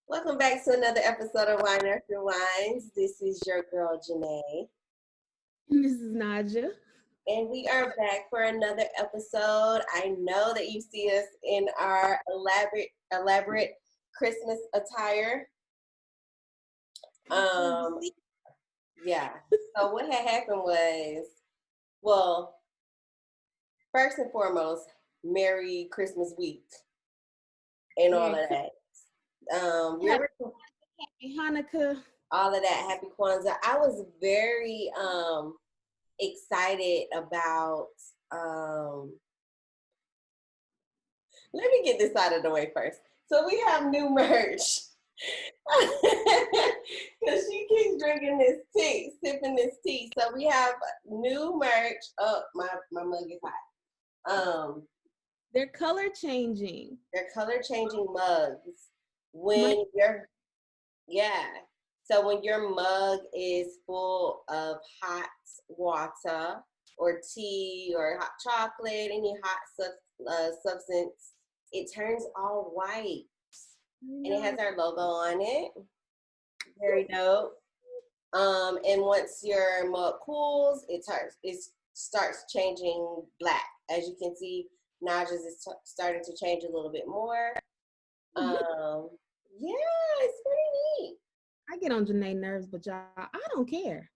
Welcome back to another episode of Wine After Whines. This is your girl, Janay. This is Najah. And we are back for another episode. I know that you see us in our elaborate Christmas attire. Yeah. So what had happened was, well, first and foremost, Merry Christmas week and all of that. Happy Hanukkah. All of that. Happy Kwanzaa. I was very excited about let me get this out of the way first. So we have new merch. Because she keeps drinking this tea, sipping this tea. So we have new merch. Oh, my mug is hot. They're color changing. They're color changing mugs. So when your mug is full of hot water or tea or hot chocolate, any hot substance, it turns all white. And it has our logo on it. Very dope. And once your mug cools, it starts changing black. As you can see, Najah's is starting to change a little bit more. Yeah, it's pretty neat. I get on Janay nerves, but y'all, I don't care.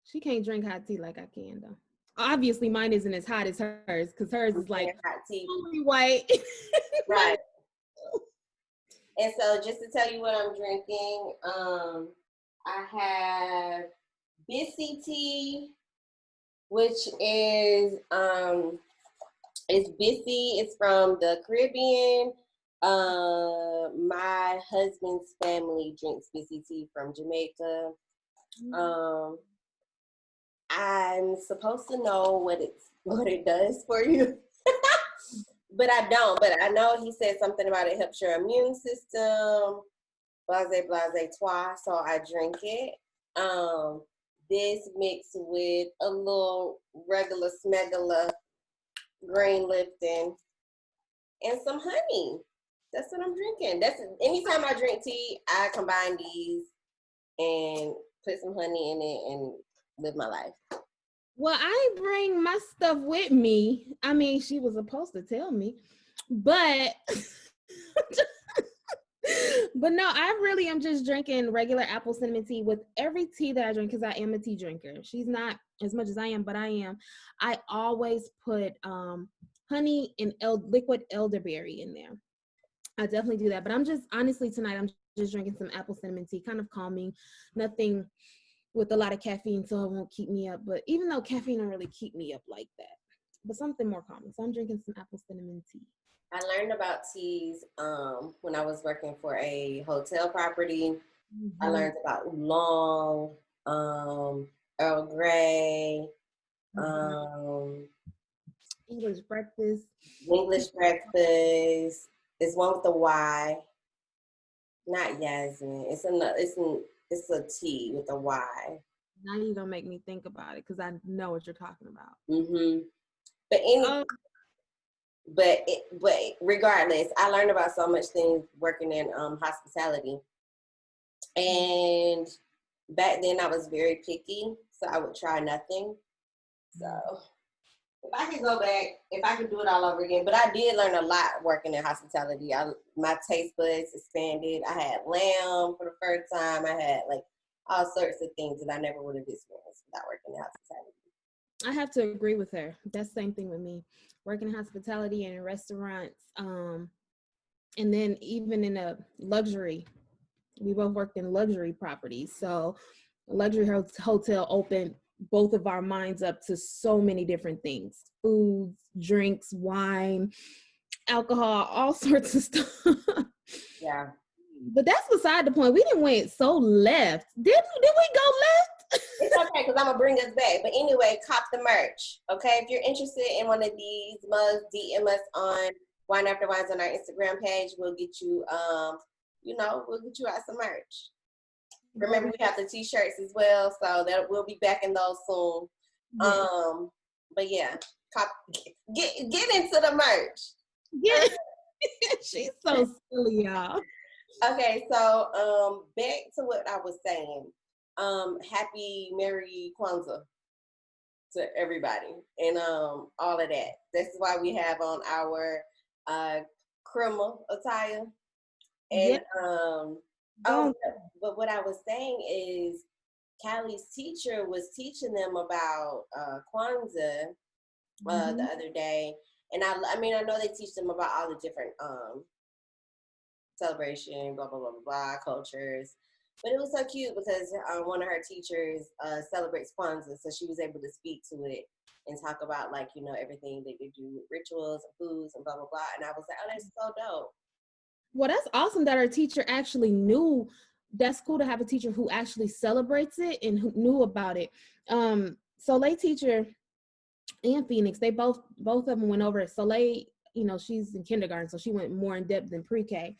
She can't drink hot tea like I can, though. Obviously, mine isn't as hot as hers, because hers is like hot tea, white. Right. And so, just to tell you what I'm drinking, I have Bissy tea, which is it's Bissy. It's from the Caribbean. My husband's family drinks Bissy tea from Jamaica. I'm supposed to know what it does for you, but I don't. But I know he said something about it helps your immune system. Blase toi. So I drink it. This mixed with a little regular smegula green Lipton and some honey. That's what I'm drinking. Anytime I drink tea, I combine these and put some honey in it and live my life. Well, I bring my stuff with me. I mean, she was supposed to tell me, but but no, I really am just drinking regular apple cinnamon tea with every tea that I drink, because I am a tea drinker. She's not as much as I am, but I am. I always put honey and liquid elderberry in there. I definitely do that. But I'm just, honestly, tonight I'm just drinking some apple cinnamon tea, kind of calming, nothing with a lot of caffeine, so it won't keep me up. But even though caffeine don't really keep me up like that, but something more calming. So I'm drinking some apple cinnamon tea. I learned about teas when I was working for a hotel property. I learned about oolong, Earl Grey, English breakfast. It's one with the Y. Not Yasmin. It's a tea with a Y. Now you're gonna make me think about it, because I know what you're talking about. But regardless, I learned about so much things working in hospitality. And back then I was very picky, so I would try nothing. So if I could go back, if I could do it all over again, but I did learn a lot working in hospitality. My taste buds expanded. I had lamb for the first time. I had like all sorts of things that I never would have experienced without working in hospitality. I have to agree with her. That's the same thing with me. Working in hospitality and in restaurants, and then even in a luxury. We both worked in luxury properties. So a luxury hotel opened both of our minds up to so many different things: foods, drinks, wine, alcohol, all sorts of stuff. Yeah. But that's beside the point. We didn't went so left. Did we go left? It's okay, because I'm going to bring us back. But anyway, cop the merch, okay? If you're interested in one of these mugs, DM us on Wine After Whines on our Instagram page. We'll get you, we'll get you out some merch. Remember, we have the T-shirts as well, so we'll be back in those soon. But yeah, get into the merch. Yeah. She's so silly, y'all. Okay, so back to what I was saying. Happy Merry Kwanzaa to everybody and all of that. That's why we have on our uh criminal attire. Yeah, And oh, go. but what I was saying is Callie's teacher was teaching them about Kwanzaa the Mm-hmm. other day, and I mean I know they teach them about all the different celebration, blah blah blah blah blah cultures. But it was so cute because one of her teachers celebrates Kwanzaa, so she was able to speak to it and talk about like everything that they do with rituals and foods and blah blah blah. And I was like, oh, that's so dope. Well, that's awesome that our teacher actually knew. That's cool to have a teacher who actually celebrates it and who knew about it. Soleil teacher and Phoenix, they both of them went over it. Soleil, she's in kindergarten, so she went more in depth than pre-K.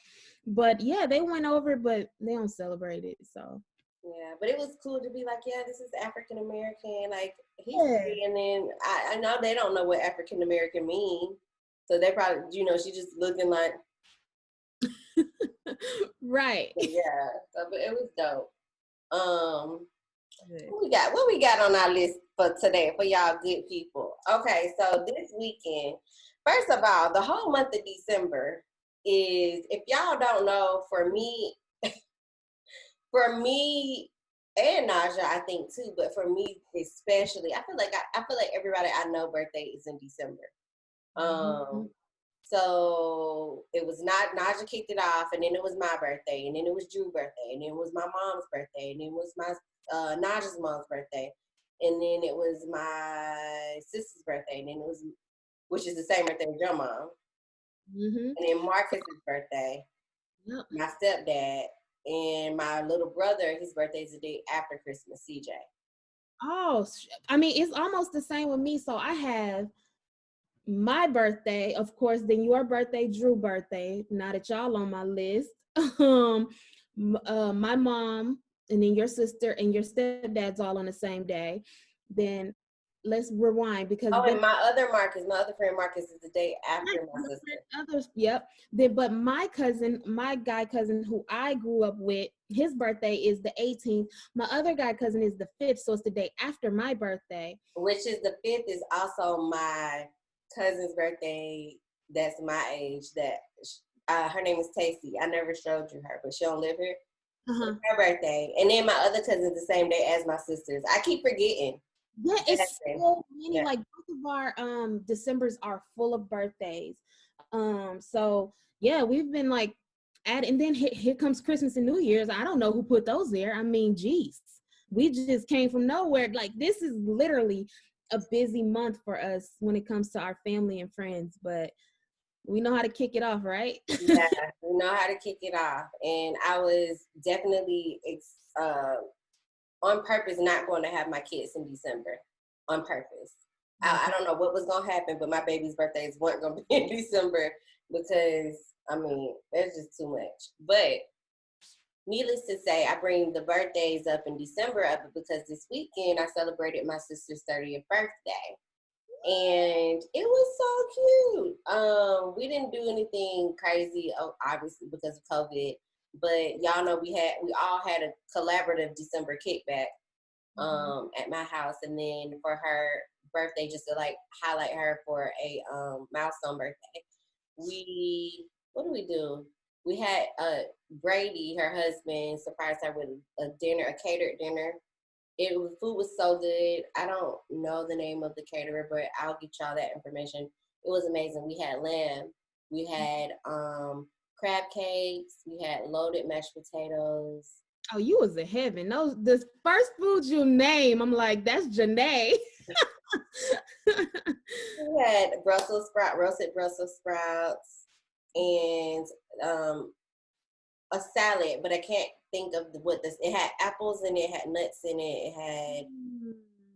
But yeah, they went over it, but they don't celebrate it. So Yeah, but it was cool to be like, yeah, this is African American, like yeah. history, and then I know they don't know what African American mean, so they probably, she just looking like, Right. yeah. So, but it was dope. What we got on our list for today for y'all good people? Okay, so this weekend, first of all, the whole month of December is, if y'all don't know, for me and Naja, I think too, but for me especially, I feel like everybody I know birthday is in December. Mm-hmm. Um, so it was not Naja kicked it off, and then it was my birthday, and then it was Drew's birthday, and then it was my mom's birthday, and then it was my Naja's mom's birthday, and then it was my sister's birthday, and then it was, which is the same birthday as your mom, Mm-hmm. and then Marcus's birthday, Yep. my stepdad, and my little brother. His birthday is the day after Christmas. CJ. Oh, I mean, it's almost the same with me. So I have my birthday, of course, then your birthday, Drew birthday. Now that y'all on my list, um, my mom, and then your sister and your stepdad's all on the same day. Then let's rewind because Oh, then and my other friend Marcus is the day after my sister. others, yep. Then, but my cousin, my guy cousin who I grew up with, his birthday is the 18th. My other guy cousin is the 5th, so it's the day after my birthday. Which is the 5th is also my cousin's birthday. That's my age. Her name is Tasty. I never showed you her, but she don't live here. So Uh-huh. it's her birthday, and then my other cousin's the same day as my sister's. I keep forgetting. Yeah, it's That's so many. yeah. Like both of our Decembers are full of birthdays. So yeah, we've been like and then here comes Christmas and New Year's. I don't know who put those there. I mean, geez, we just came from nowhere. Like this is literally a busy month for us when it comes to our family and friends, but we know how to kick it off, right? Yeah, we know how to kick it off, and I was definitely on purpose not going to have my kids in December on purpose. I don't know what was going to happen, but my baby's birthdays weren't going to be in December because, I mean, there's just too much. But needless to say, I bring the birthdays up in December up because this weekend I celebrated my sister's 30th birthday. And it was so cute. We didn't do anything crazy, obviously because of COVID, but y'all know we all had a collaborative December kickback at my house, and then for her birthday, just to like highlight her for a milestone birthday, what do we do? We had Brady, her husband, surprised her with a dinner, a catered dinner. Food was so good. I don't know the name of the caterer, but I'll get y'all that information. It was amazing. We had lamb, we had crab cakes, we had loaded mashed potatoes. Oh, you was in heaven. Those the first food you name, I'm like, that's Janay. We had roasted Brussels sprouts, and a salad, but I can't think of what this. It had apples in it, had nuts in it, it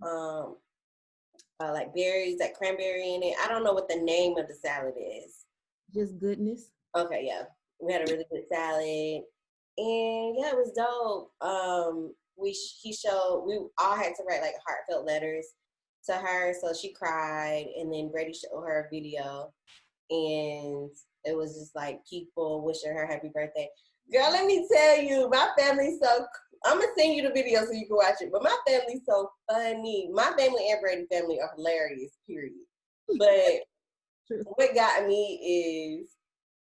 had like berries, like cranberry in it. I don't know what the name of the salad is. Just goodness. Okay, yeah, we had a really good salad, and yeah, it was dope. We all had to write like heartfelt letters to her, so she cried, and then Brady showed her a video, and it was just like people wishing her happy birthday. Girl, let me tell you, my family's so. I'm gonna send you the video so you can watch it. But my family's so funny. My family and Brady family are hilarious. Period. But what got me is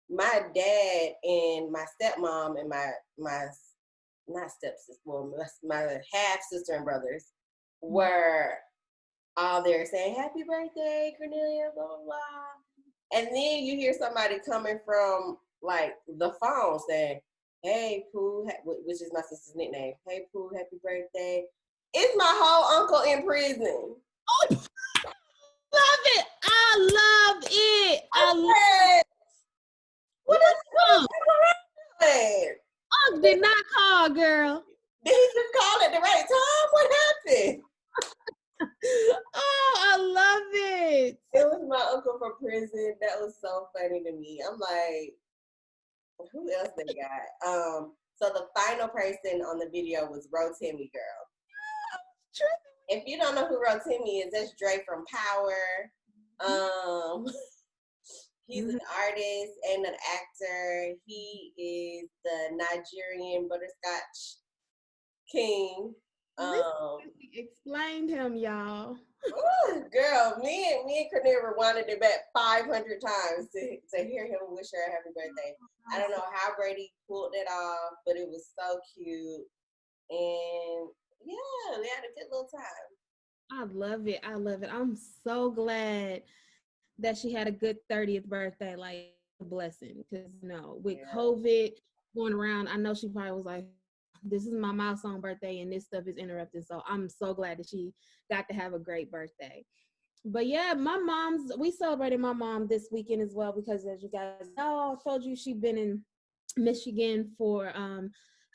my dad and my stepmom and my not stepsister, well, my half sister and brothers were all there saying "Happy birthday, Cornelia," blah blah blah. And then you hear somebody coming from like the phone saying, "Hey Pooh," which is my sister's nickname. "Hey Pooh, happy birthday." It's my whole uncle in prison. Oh, love it! I love it! I love it. What is it. Unc did not call, girl. Did he just call at the right time? What happened? Oh, I love it. It was my uncle from prison. That was so funny to me. I'm like, who else they got? So the final person on the video was Rotimi girl. If you don't know who Rotimi is, that's Dre from Power. He's an artist and an actor. He is the Nigerian butterscotch king. Explained him, y'all. Ooh, girl, me and Cornelia rewinded it back 500 times to hear him wish her a happy birthday. I don't know how Brady pulled it off, but it was so cute. And yeah, we had a good little time. I love it. I love it. I'm so glad that she had a good 30th birthday, like a blessing. Because with COVID going around, I know she probably was like, this is my milestone birthday and this stuff is interrupted. So I'm so glad that she got to have a great birthday. But yeah, we celebrated my mom this weekend as well, because as you guys know, I told you she'd been in Michigan for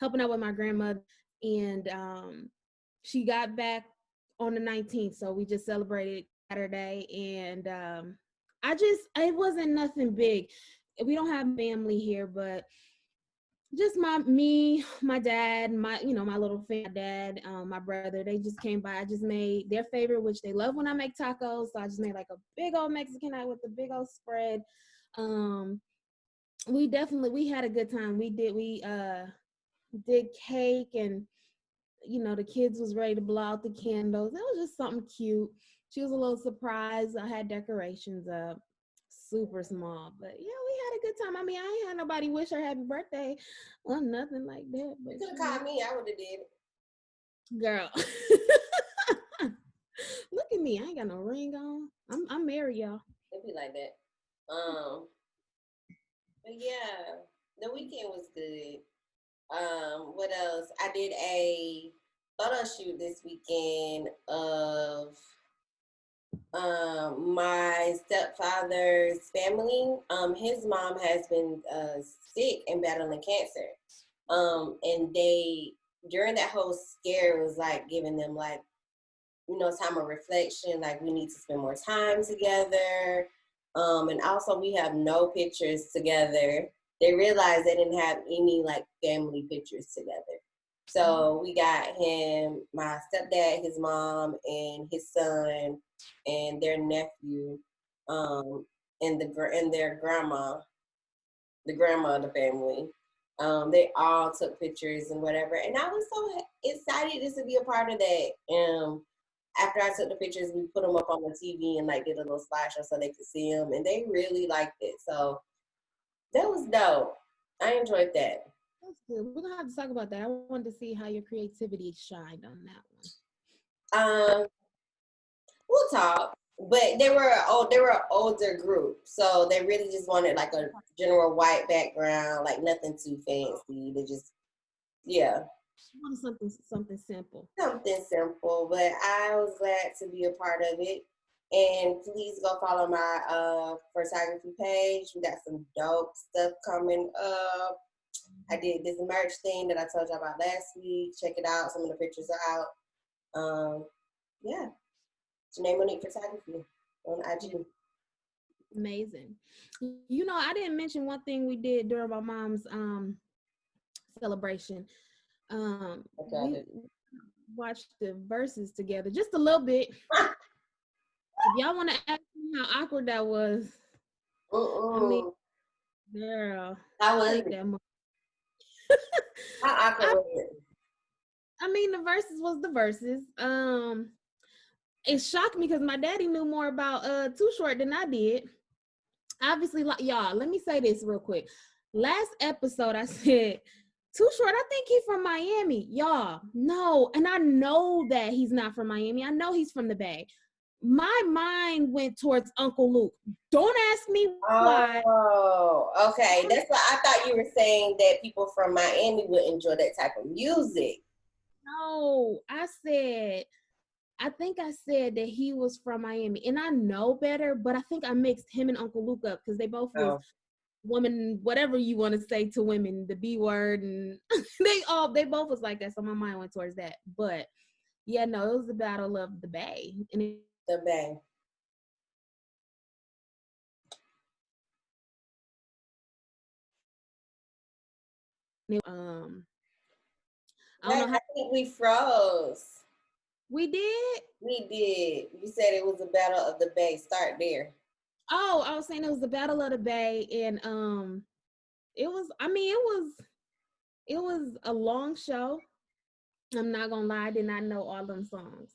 helping out with my grandmother, and she got back on the 19th. So we just celebrated Saturday, and it wasn't nothing big. We don't have family here, but just my dad, my little family, dad, my brother, they just came by. I just made their favorite, which they love when I make tacos. So I just made like a big old Mexican night with a big old spread. We had a good time. We did cake, and the kids was ready to blow out the candles. It was just something cute. She was a little surprised. I had decorations up. Super small, but yeah, we had a good time. I mean, I ain't had nobody wish her happy birthday or nothing like that. But you could have called me, I would have did it. Girl. Look at me. I ain't got no ring on. I'm married, y'all. It'd be like that. But yeah, the weekend was good. What else? I did a photo shoot this weekend of my stepfather's family. His mom has been sick and battling cancer. And they, during that whole scare, was like giving them like, time of reflection, like we need to spend more time together. And also we have no pictures together. They realized they didn't have any like family pictures together. So we got him, my stepdad, his mom, and his son, and their nephew, and their grandma, the grandma of the family. They all took pictures and whatever, and I was so excited just to be a part of that. After I took the pictures, we put them up on the TV and like did a little slideshow so they could see them, and they really liked it. So that was dope. I enjoyed that. That's good. We're gonna have to talk about that. I wanted to see how your creativity shined on that one. We'll talk. But they were an older group, so they really just wanted like a general white background, like nothing too fancy. They just, yeah. Something simple. Something simple, but I was glad to be a part of it. And please go follow my photography page. We got some dope stuff coming up. I did this merch thing that I told you about last week. Check it out. Some of the pictures are out. Yeah. Janay Najah Photography on IG. Amazing. I didn't mention one thing we did during my mom's celebration. We watched the verses together just a little bit. If y'all want to ask me how awkward that was, I mean, girl, how was it? How awkward was it? I mean, the verses was the verses. It shocked me because my daddy knew more about Too Short than I did. Obviously, like y'all, let me say this real quick. Last episode, I said Too Short. I think he's from Miami, y'all. No, and I know that he's not from Miami. I know he's from the Bay. My mind went towards Uncle Luke. Don't ask me why. Oh, okay. That's why I thought you were saying that people from Miami would enjoy that type of music. No, I think I said that he was from Miami, and I know better, but I think I mixed him and Uncle Luke up because they both was woman, whatever you want to say to women, the B word, and they both was like that. So my mind went towards that. But yeah, no, it was the Battle of the Bay, and The Bay. I don't know how I think we froze. we did. We did. You said it was a Battle of the Bay. Start there. Oh, I was saying it was the Battle of the Bay, and it was. I mean, it was a long show. I'm not gonna lie, I did not know all them songs.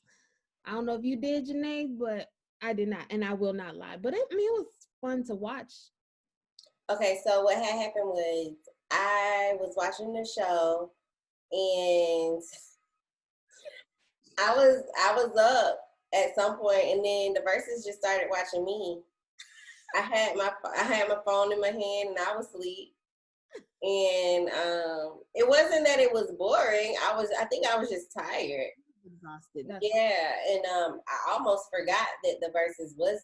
I don't know if you did, Janay, but I did not, and I will not lie. But it was fun to watch. Okay, so what had happened was I was watching the show and I was up at some point, and then the verses just started watching me. I had my phone in my hand and I was asleep. And it wasn't that it was boring. I think I was just tired. Exhausted. Yeah, and I almost forgot that the verses was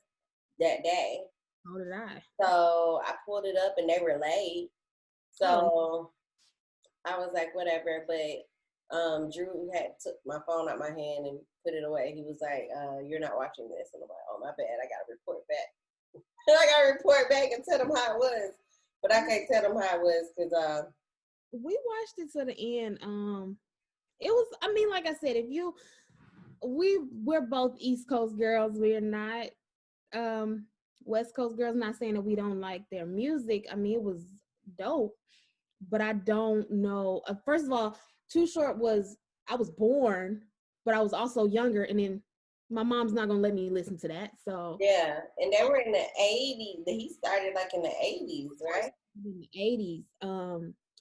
that day. So did I. So I pulled it up and they were late. So I was like, whatever. But Drew had took my phone out my hand and put it away. He was like, you're not watching this. And I'm like, oh, my bad. I got to report back. I got to report back and tell them how it was. But I can't tell them how it was because we watched it to the end. It was, I mean, like I said, we're both East Coast girls. We're not West Coast girls. Not saying that we don't like their music. I mean, it was dope, but I don't know. First of all, Too Short I was born, but I was also younger, and then my mom's not gonna let me listen to that. So yeah, and they were in the 80s. He started like in the 80s, right? In the 80s.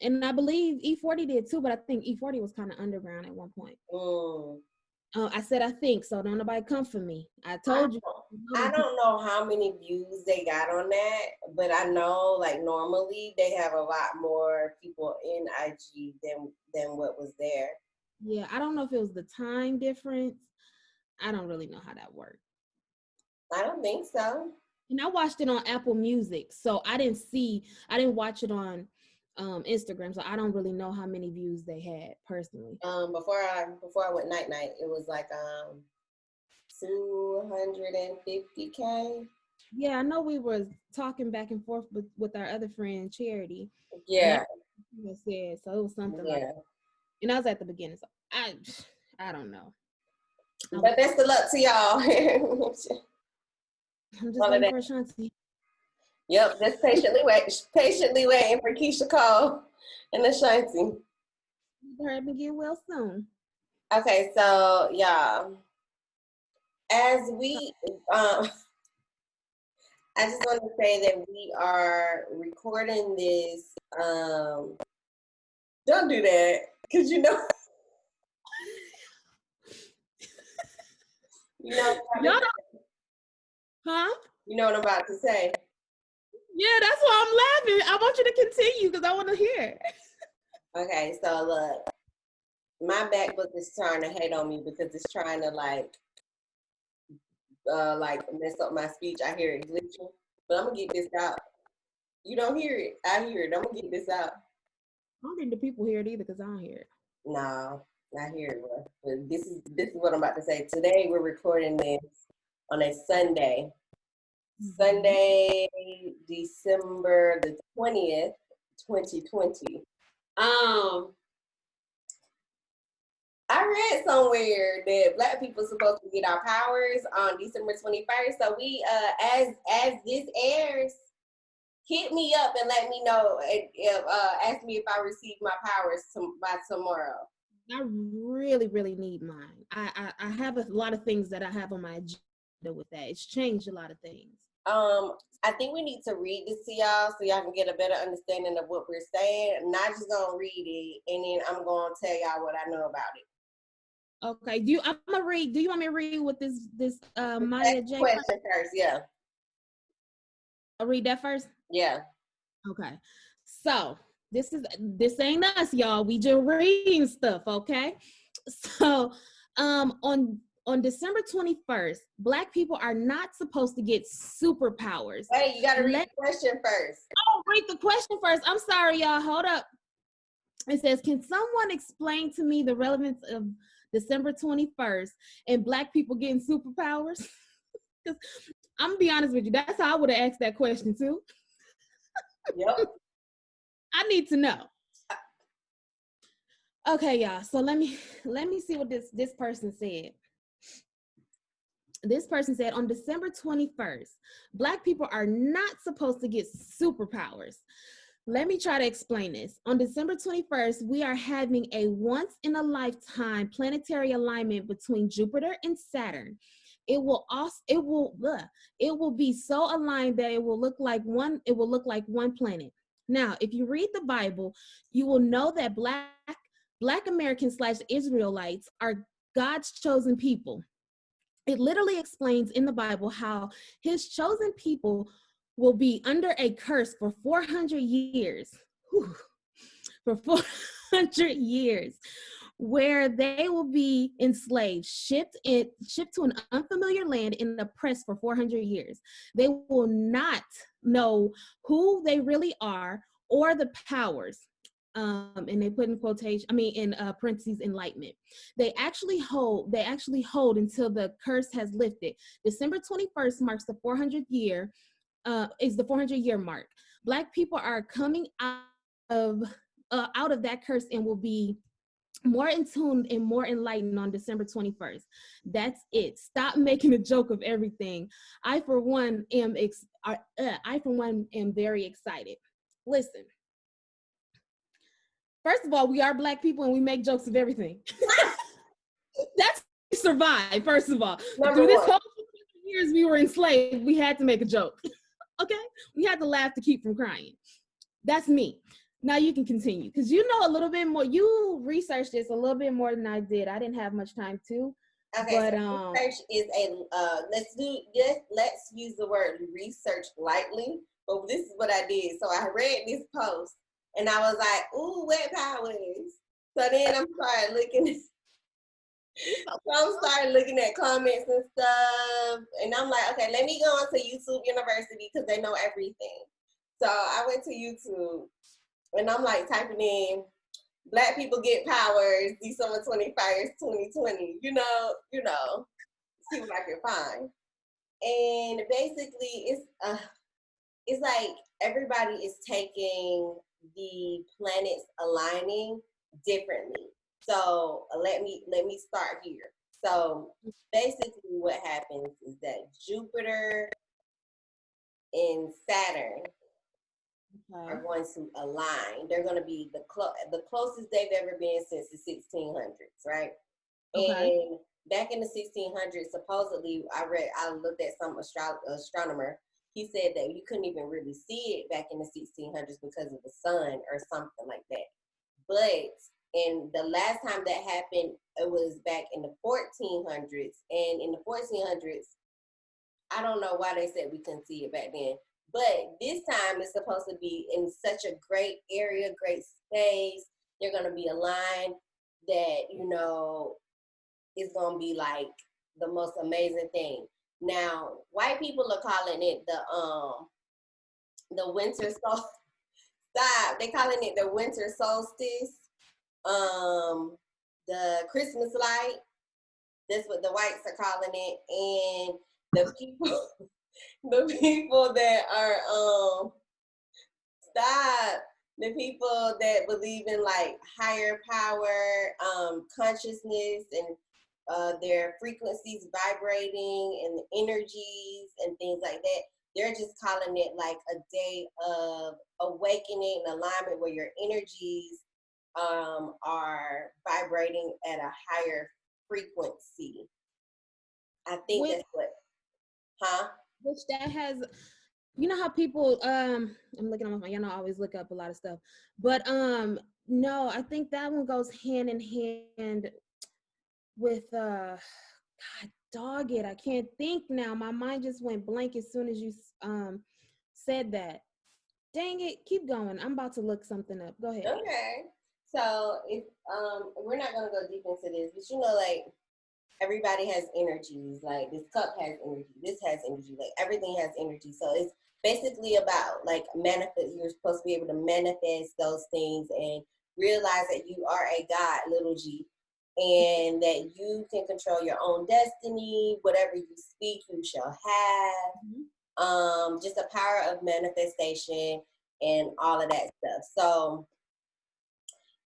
And I believe E40 did too, but I think E40 was kind of underground at one point. I said I think, so don't nobody come for me. I told you. I don't know how many views they got on that, but I know like normally they have a lot more people in IG than what was there. Yeah, I don't know if it was the time difference. I don't really know how that worked. I don't think so. And I watched it on Apple Music, so I didn't watch it on Instagram, so I don't really know how many views they had personally. Before I went night, it was like 250K. Yeah, I know we were talking back and forth with our other friend Charity. Yeah. Said so it was something like that. And I was at the beginning, so I don't know. But best of luck to y'all. I'm just waiting for Ashanti. Yep, just patiently waiting for Keisha Cole and Ashanti. Hurry up and get well soon. Okay, so y'all, as we I just want to say that we are recording this. Don't do that, because you know. You know. Huh? You know what I'm about to say. Yeah, that's why I'm laughing. I want you to continue because I want to hear. Okay, so look, my MacBook is trying to hate on me because it's trying to like mess up my speech. I hear it glitching, but I'm gonna get this out. You don't hear it. I hear it. I'm gonna get this out. I don't think the people hear it either because I don't hear it. No, not hear it. But this is what I'm about to say. Today we're recording this on a Sunday. Sunday, December the 20th, 2020. I read somewhere that Black people are supposed to get our powers on December 21st. So we, as this airs, hit me up and let me know if ask me if I receive my powers by tomorrow. I really need mine. I have a lot of things that I have on my agenda with that. It's changed a lot of things. I think we need to read this to y'all so y'all can get a better understanding of what we're saying. I'm not just gonna read it and then I'm gonna tell y'all what I know about it. Okay. Do you want me to read what this Maya J question first? Yeah. I'll read that first? Yeah. Okay. So this ain't us, y'all. We just reading stuff, okay? So on December 21st, Black people are not supposed to get superpowers. Hey, you gotta read the question first. Oh, read the question first. I'm sorry, y'all. Hold up. It says, can someone explain to me the relevance of December 21st and Black people getting superpowers? Because I'm gonna be honest with you, that's how I would have asked that question too. Yep. I need to know. Okay, y'all. So let me see what this person said. This person said on December 21st, Black people are not supposed to get superpowers. Let me try to explain this. On December 21st, we are having a once in a lifetime planetary alignment between Jupiter and Saturn. It will be so aligned that it will look like one planet. Now, if you read the Bible, you will know that Black Americans / Israelites are God's chosen people. It literally explains in the Bible how his chosen people will be under a curse for 400 years. Whew, for 400 years, where they will be enslaved, shipped to an unfamiliar land and oppressed for 400 years. They will not know who they really are or the powers. And they put in parentheses, enlightenment. They actually hold until the curse has lifted. December 21st marks the 400th year, is the 400-year mark. Black people are coming out of that curse and will be more in tune and more enlightened on December 21st. That's it. Stop making a joke of everything. I for one am very excited. Listen. First of all, we are Black people and we make jokes of everything. That's survive. First of all, through this whole years we were enslaved, we had to make a joke. Okay, we had to laugh to keep from crying. That's me. Now you can continue because you know a little bit more. You researched this a little bit more than I did. I didn't have much time to. Okay, but so research is let's use the word research lightly. But this is what I did. So I read this post and I was like, "Ooh, wet powers." So then I'm started looking at comments and stuff, and I'm like, okay, let me go onto YouTube University because they know everything. So I went to YouTube. And I'm like typing in Black people get powers December 21st, 2020. You know, see what I can find. And basically it's like everybody is taking the planets aligning differently. So let me start here. So basically what happens is that Jupiter and Saturn are going to align. They're going to be the closest they've ever been since the 1600s, right? Okay. And back in the 1600s, supposedly, I looked at some astronomer. He said that you couldn't even really see it back in the 1600s because of the sun or something like that. But and the last time that happened, it was back in the 1400s. And in the 1400s, I don't know why they said we couldn't see it back then. But this time it's supposed to be in such a great area, great space. They're going to be aligned that, it's going to be like the most amazing thing. Now, white people are calling it the winter solstice. Stop. They're calling it the winter solstice. The Christmas light. That's what the whites are calling it. And the people that are the people that believe in like higher power, consciousness, and their frequencies vibrating and the energies and things like that, they're just calling it like a day of awakening and alignment where your energies are vibrating at a higher frequency. I think that's what, huh? Which that has, you know how people, I'm looking on my phone, I always look up a lot of stuff, but no, I think that one goes hand in hand with, God, dog it, I can't think now. My mind just went blank as soon as you said that. Dang it, keep going. I'm about to look something up. Go ahead. Okay. So if we're not gonna go deep into this, but you know, like everybody has energies. Like this cup has energy, this has energy, like everything has energy. So it's basically about like manifest. You're supposed to be able to manifest those things and realize that you are a God, little g, and that you can control your own destiny. Whatever you speak, you shall have. Just the power of manifestation and all of that stuff. So,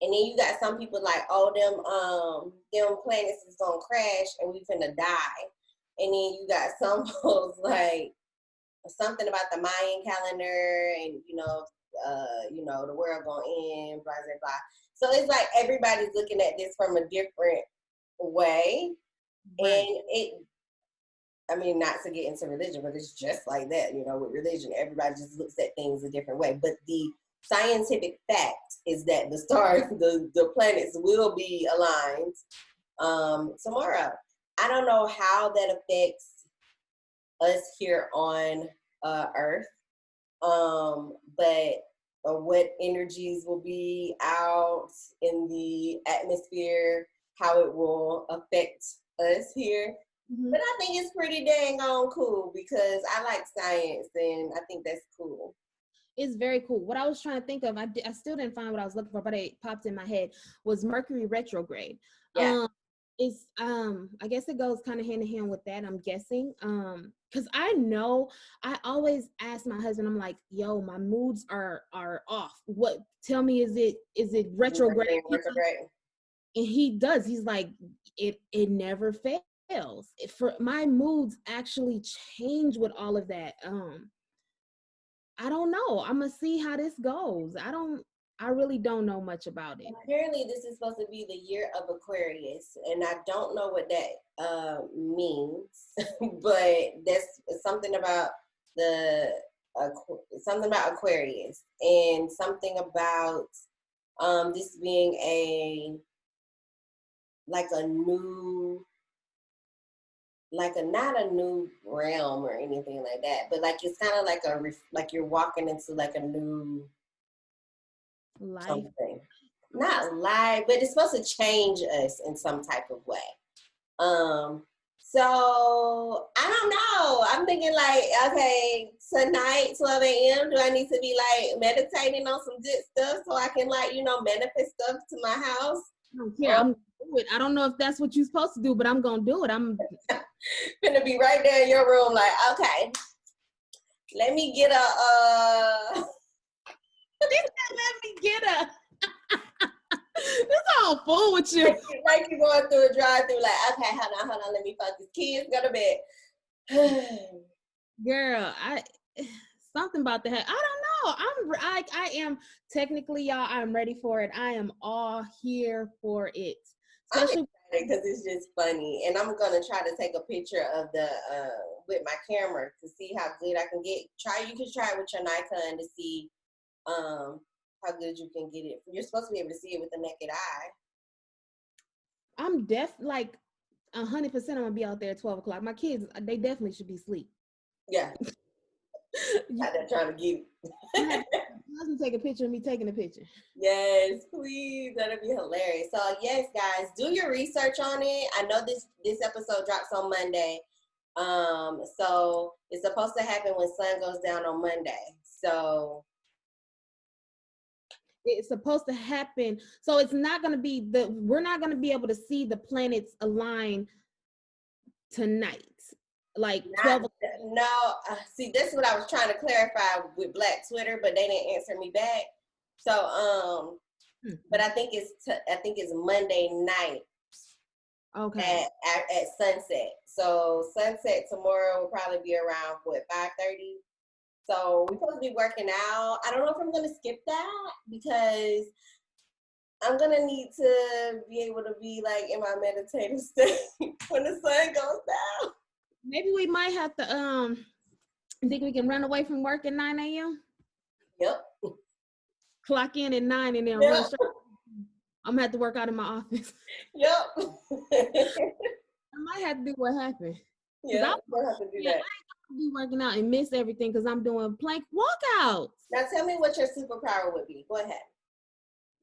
and then you got some people like, oh, them planets is gonna crash and we finna die. And then you got some folks like something about the Mayan calendar and the world gonna end, blah blah blah. So it's like everybody's looking at this from a different way, right. And I mean, not to get into religion, but it's just like that, with religion, everybody just looks at things a different way. But the scientific fact is that the stars, the planets will be aligned tomorrow. I don't know how that affects us here on Earth, but what energies will be out in the atmosphere, how it will affect us here. Mm-hmm. But I think it's pretty dang on cool because I like science and I think that's cool. It's very cool. What I was trying to think of, I still didn't find what I was looking for, but it popped in my head, was Mercury retrograde. Yeah. It's I guess it goes kind of hand in hand with that, I'm guessing. Because I always ask my husband, I'm like, yo, my moods are off. What, tell me, is it retrograde? And he does. He's like, it never fails. For my moods actually change with all of that. I don't know. I'm gonna see how this goes. I really don't know much about it. Apparently this is supposed to be the year of Aquarius, and I don't know what that means, but that's something about something about Aquarius and something about this being not a new realm or anything like that, but like it's kind of like you're walking into like a new life. Something. Not life, but it's supposed to change us in some type of way. So I don't know. I'm thinking like, okay, tonight, 12 a.m., do I need to be like meditating on some good stuff so I can manifest stuff to my house? I don't care. I'm gonna do it. I don't know if that's what you're supposed to do, but I'm gonna do it. I'm gonna be right there in your room, like, okay, let me get a let me get a this all full with you. Like you're going through a drive-through, like, okay, hold on, let me fuck these kids, go to bed. Girl, something about that. I don't know. I am technically, y'all, I'm ready for it. I am all here for it. Especially because it's just funny. And I'm gonna try to take a picture of the with my camera to see how good I can get. You can try it with your Nikon to see how good you can get it. You're supposed to be able to see it with the naked eye. I'm like 100%. I'm gonna be out there at 12 o'clock. My kids, they definitely should be asleep. Yeah. They're trying to get it. Doesn't take a picture of me taking a picture. Yes, please. That'd be hilarious. So yes, guys, do your research on it. I know this episode drops on Monday. So it's supposed to happen when sun goes down on Monday. So it's supposed to happen. So it's not going to be we're not going to be able to see the planets align tonight. Like 12 o'clock. No, see, this is what I was trying to clarify with Black Twitter, but they didn't answer me back. So, but I think it's Monday night. Okay. At sunset. So sunset tomorrow will probably be around 5:30. So we're supposed to be working out. I don't know if I'm gonna skip that because I'm gonna need to be able to be like in my meditative state when the sun goes down. Maybe we might have to think we can run away from work at 9 a.m. Yep. Clock in at 9 and then Yep. run straight. I'm gonna have to work out in my office. Yep. I might have to do what happened. Yeah, I'm gonna have to do that. I ain't gonna be working out and miss everything because I'm doing plank walkouts. Now tell me what your superpower would be. Go ahead.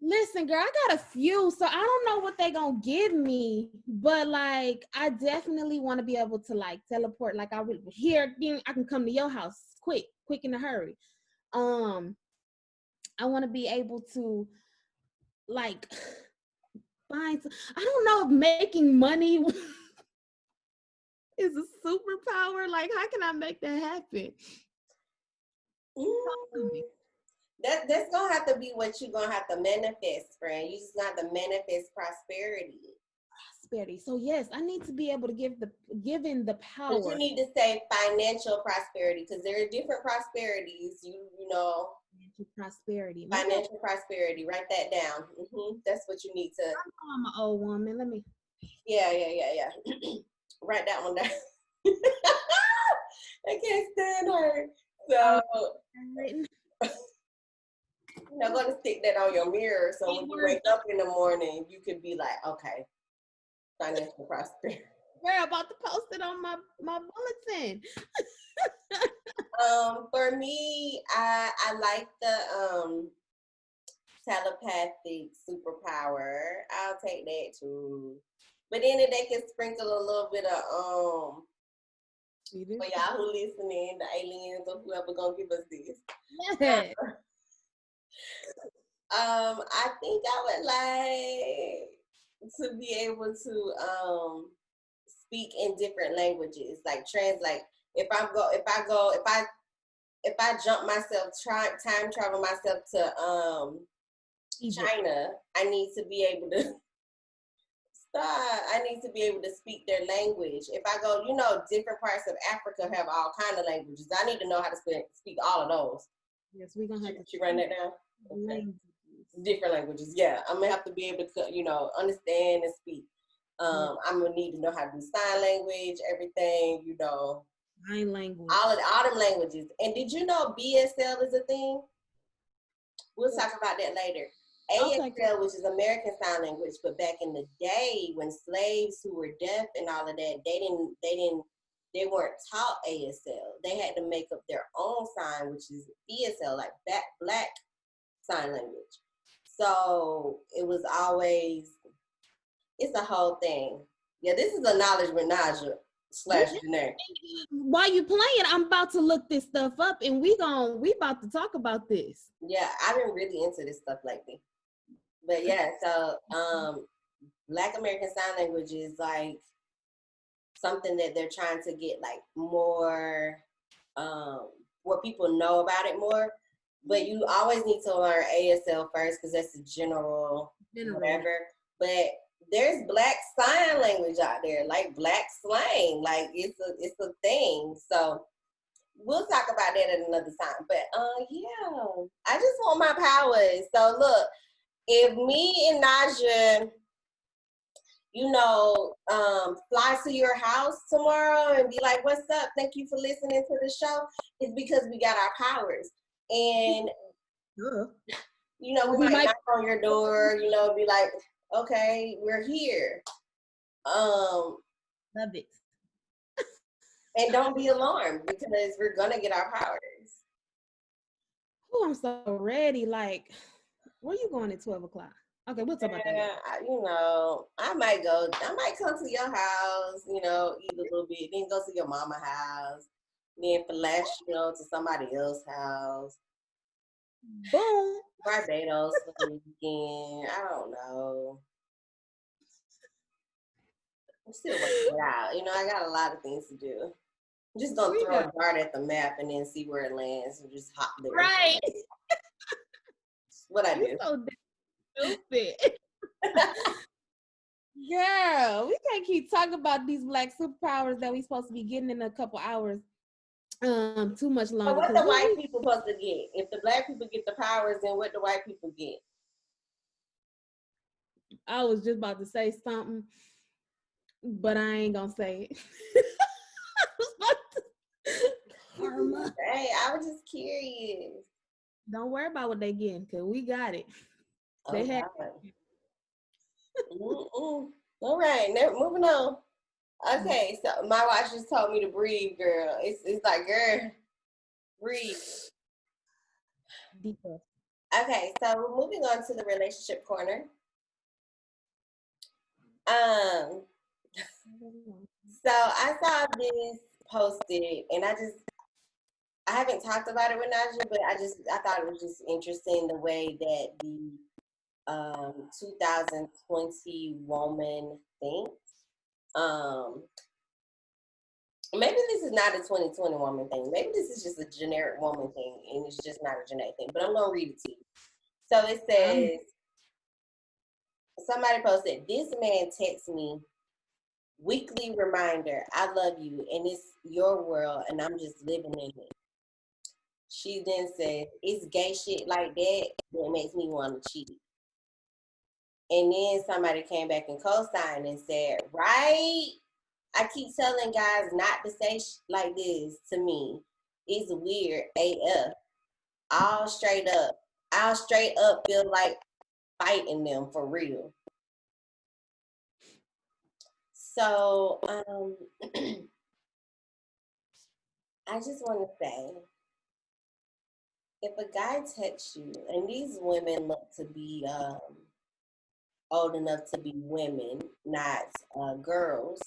Listen, girl, I got a few, so I don't know what they gonna give me, but like, I definitely want to be able to like teleport. Like, I would here, I can come to your house quick in a hurry. I want to be able to like find. I don't know if making money is a superpower. Like, how can I make that happen? That's gonna have to be what you're gonna have to manifest, friend. You just gonna have to manifest prosperity. So yes, I need to be able to given the power. But you need to say financial prosperity because there are different prosperities. You know. Prosperity. Financial prosperity. Write that down. That's what you need to. I'm an old woman. Let me. Yeah. Write that one down. I can't stand her. So. I'm going to stick that on your mirror so when you wake up in the morning, you can be like, okay, financial prosperity. We're about to post it on my bulletin. For me, I like the telepathic superpower. I'll take that too. But then they can sprinkle a little bit of for y'all who listening, the aliens or whoever gonna give us this. Yeah. I think I would like to be able to speak in different languages, like translate. If I jump myself, time travel myself to China, I need to be able to I need to be able to speak their language. If I go, different parts of Africa have all kind of languages. I need to know how to speak all of those. Yes, we're gonna have to. You write that down. Okay. Different languages. Yeah, I'm gonna have to be able to, understand and speak. I'm gonna need to know how to do sign language, everything. Sign language. All them languages. And did you know BSL is a thing? We'll talk about that later. ASL, which is American Sign Language, but back in the day when slaves who were deaf and all of that, they weren't taught ASL. They had to make up their own sign, which is BSL, like Black Sign Language. So it was always, it's a whole thing. Yeah, this is a knowledge with Najah / Janay. While you playing, I'm about to look this stuff up, and we about to talk about this. Yeah, I've been really into this stuff lately. But yeah, so Black American Sign Language is like something that they're trying to get like more, where people know about it more. But you always need to learn ASL first because that's the general whatever. But there's Black Sign Language out there, like Black slang, like it's a thing. So we'll talk about that at another time. But yeah, I just want my powers. So look, if me and Najah, fly to your house tomorrow and be like, "What's up? Thank you for listening to the show," it's because we got our powers. And we might knock on your door, be like, okay, we're here. Love it. And don't be alarmed because we're gonna get our powers. Oh, I'm so ready. Like, where you going at 12 o'clock? Okay, we'll talk about that. I might come to your house, eat a little bit, then go to your mama's house, then flash, to somebody else's house. Boom. Barbados for the weekend. I don't know. I'm still working it out. I got a lot of things to do. I'm just gonna throw a dart at the map and then see where it lands and just hop there. Right. What I do. So stupid. Girl, we can't keep talking about these Black superpowers that we supposed to be getting in a couple hours. too much So longer. what Cause the white people supposed to get? If the black people get the powers, then what the white people get? I was just about to say something, but I ain't gonna say it. I was about to- Karma. Hey, I was just curious. Don't worry about what they getting, cause we got it. Oh They had. God. All right, moving on. Okay, so my watch just told me to breathe, girl. It's like, girl, breathe. Deeper. Okay, so we're moving on to the relationship corner. Um, so I saw this posted, and I haven't talked about it with Najah, but I thought it was just interesting the way that the 2020 woman thinks. Um, Maybe this is not a 2020 woman thing. Maybe this is just a generic woman thing, and it's just not a Janay thing. But I'm gonna read it to you. So it says, somebody posted, "This man texts me weekly reminder, I love you, and it's your world, and I'm just living in it." She then said, "It's gay shit like that that makes me want to cheat." And then somebody came back and co-signed and said, "Right? I keep telling guys not to say like this to me. It's weird AF. All straight up. I'll straight up feel like fighting them for real." So I just want to say, if a guy texts you, and these women look to be old enough to be women, not girls.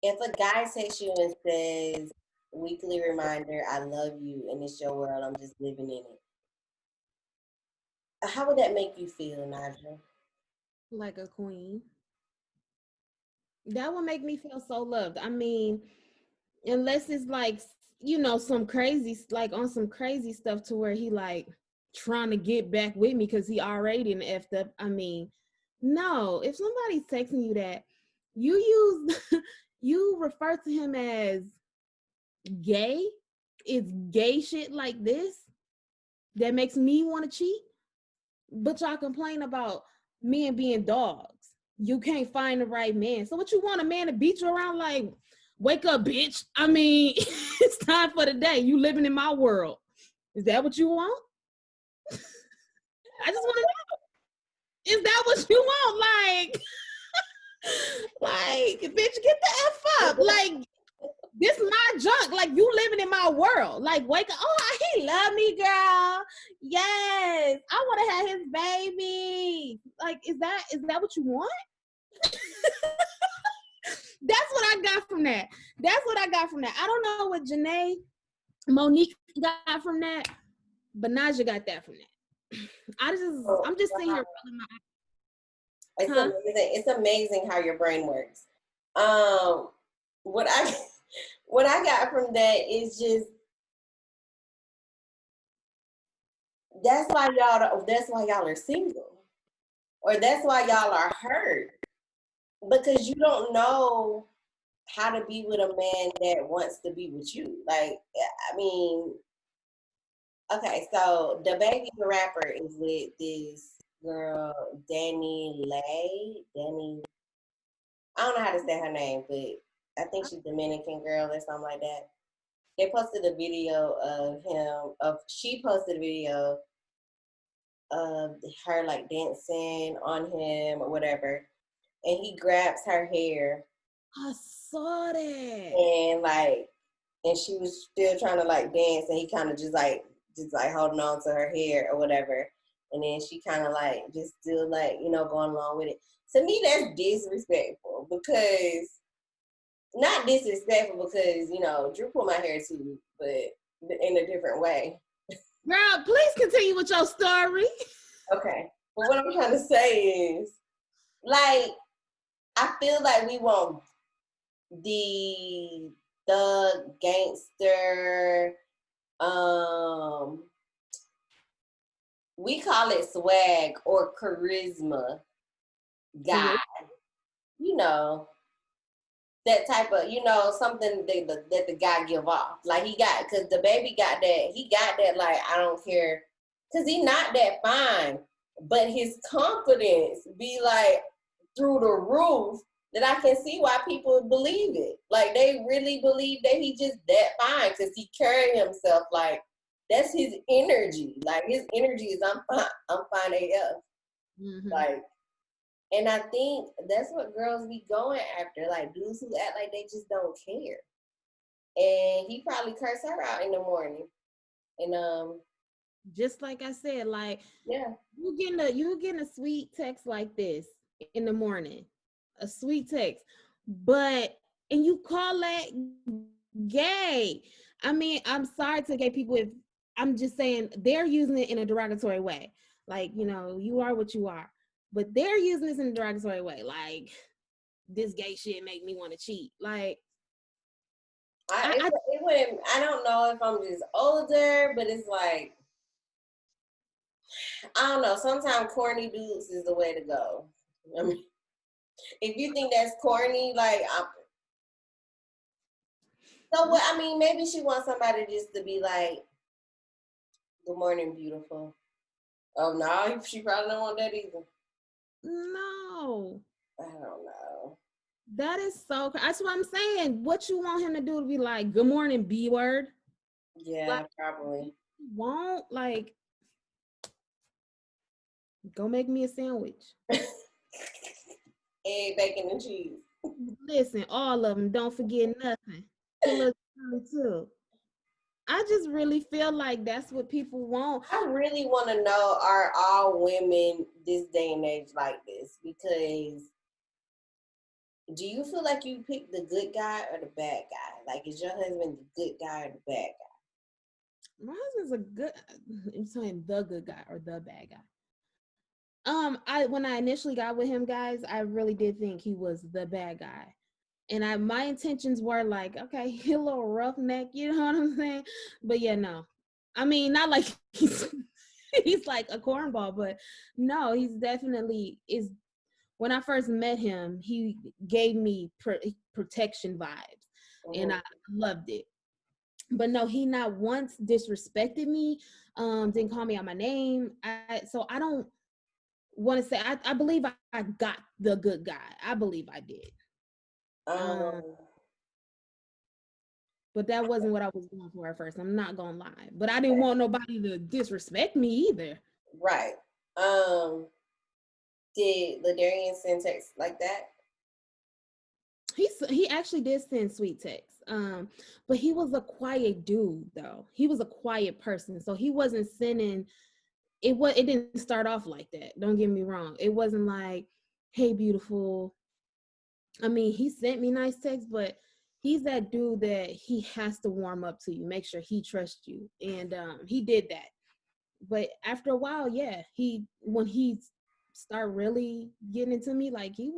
If a guy texts you and says, "Weekly reminder, I love you, and it's your world, I'm just living in it," how would that make you feel, Najah? Like a queen. That would make me feel so loved. I mean, unless it's like, some crazy, like on some crazy stuff to where he like trying to get back with me because he already in effed up. I mean, no, if somebody's texting you that, you use you refer to him as gay, it's gay shit like this that makes me want to cheat. But y'all complain about men being dogs. You can't find the right man. So what you want, a man to beat you around like, wake up, bitch? I mean, it's time for the day. You living in my world. Is that what you want? I just want to know. Is that what you want? Like, bitch, get the F up. Like, this my junk. Like, you living in my world. Like, wake up. Oh, he love me, girl. Yes. I want to have his baby. Like, is that what you want? That's what I got from that. That's what I got from that. I don't know what Janay, Monique got from that, but Najah got that from that. I'm just sitting here rolling my eyes. It's Huh? amazing. It's amazing how your brain works. Um, what I what I got from that is just, that's why y'all are single, or that's why y'all are hurt, because you don't know how to be with a man that wants to be with you. Like, I mean, okay, so the baby the rapper is with this girl, Danny, I don't know how to say her name, but I think she's Dominican girl or something like that. They posted a video of she posted a video of her like dancing on him or whatever. And he grabs her hair I saw that. and she was still trying to like dance, and he kind of just like holding on to her hair or whatever. And then she kind of like just still like, going along with it. To me, that's disrespectful, because not disrespectful because, Drew pulled my hair too, but in a different way. Girl, please continue with your story. Okay. But what I'm trying to say is, like, I feel like we want the gangster, we call it swag or charisma guy, you know, that type of, you know, something that the guy give off. Like he got, because the baby got that, he got that, like, I don't care, because he not that fine, but his confidence be like through the roof, that I can see why people believe it. Like they really believe that he just that fine, because he carry himself like that's his energy. Like his energy is I'm fine AF. Mm-hmm. Like, and I think that's what girls be going after, like dudes who act like they just don't care. And he probably cursed her out in the morning. And just like I said, like yeah. you getting a sweet text like this in the morning, a sweet text, but and you call that gay. I mean, I'm sorry to gay people if I'm just saying they're using it in a derogatory way. Like, you know, you are what you are. But they're using this in a derogatory way. Like, this gay shit make me want to cheat. Like, It wouldn't, I don't know if I'm just older, but it's like, I don't know. Sometimes corny dudes is the way to go. I mean, if you think that's corny, like, so what? I mean, maybe she wants somebody just to be like, "Good morning, beautiful." Oh no, she probably don't want that either. no. I don't know. That is so. That's what I'm saying. What you want him to do to be like, "Good morning, B word"? Yeah, Like, probably. won't like go make me a sandwich. Egg, bacon, and cheese. Listen, all of them. Don't forget nothing. Put a little tongue too. I just really feel like that's what people want. I really want to know, are all women this day and age like this? Because do you feel like you pick the good guy or the bad guy? Like, is your husband the good guy or the bad guy? My husband's a good. I'm saying the good guy or the bad guy. I when I initially got with him, guys, I really did think he was the bad guy. And my intentions were like, okay, he a little roughneck, you know what I'm saying? But yeah, no. I mean, not like he's like a cornball, but no, he's definitely is. When I first met him, he gave me protection vibes, and I loved it. But no, he not once disrespected me, didn't call me out my name. So I don't want to say I believe I got the good guy. I believe I did. Um, But that wasn't what I was going for at first. I'm not gonna lie. But I didn't want nobody to disrespect me either. right. Did Ladarian send text like that? He actually did send sweet texts. But he was a quiet dude though. He was a quiet person. So he wasn't sending it didn't start off like that. Don't get me wrong. It wasn't like, hey beautiful. I mean, he sent me nice texts, but he's that dude that he has to warm up to you, make sure he trusts you. And he did that. But after a while, yeah, when he started really getting into me, like he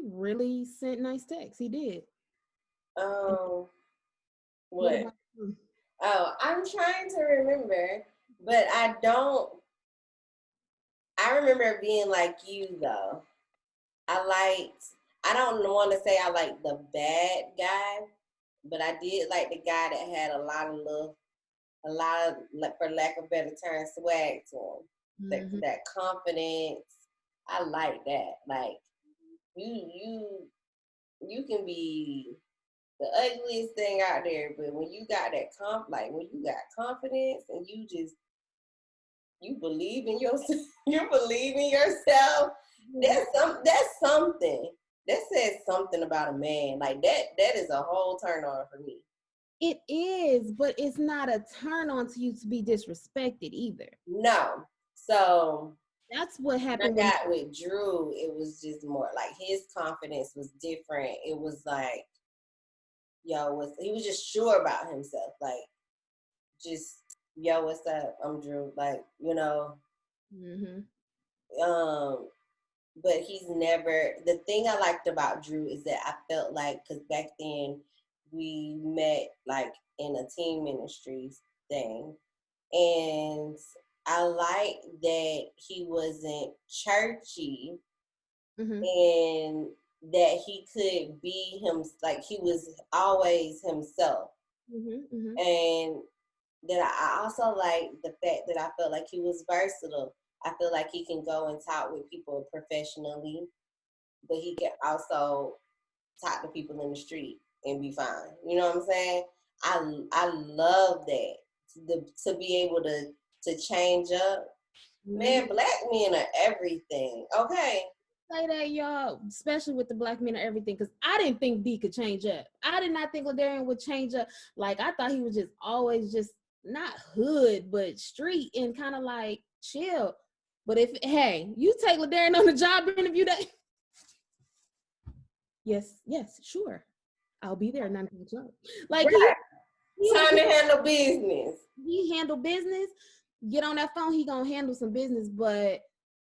really sent nice texts. He did. What What? about you? Oh, I'm trying to remember, but I don't. I remember being like you though. I don't want to say I like the bad guy, but I did like the guy that had a lot of love, a lot of, like, for lack of better term, swag to him. Mm-hmm. That confidence. I like that. Like you you can be the ugliest thing out there, but when you got that like when you got confidence and you believe in yourself, you believe in yourself. That's something. That says something about a man. Like that is a whole turn on for me. It is, but it's not a turn on to you to be disrespected either. No. So That's what when happened I with me. got with Drew, it was just more like his confidence was different. It was like, he was just sure about himself. Like, just, yo, what's up? I'm Drew. Like, Mm-hmm. um, but he's never, the thing I liked about Drew is that I felt like, because back then we met like in a team ministries thing, and I liked that he wasn't churchy, Mm-hmm. and that he could be him, like he was always himself. And that I also like the fact that I felt like he was versatile. I feel like he can go and talk with people professionally, but he can also talk to people in the street and be fine. You know what I'm saying? I love that, to be able to change up. Man, black men are everything. Okay. Say that, y'all, especially with the black men and everything, because I didn't think D could change up. I did not think Ladarian would change up. Like, I thought he was just always just not hood, but street and kind of like chill. But if, hey, you take Ladarian on the job interview day, yes, sure, I'll be there 9 o'clock. Like, right. he Time to handle business. He handle business. Get on that phone, he gonna handle some business. But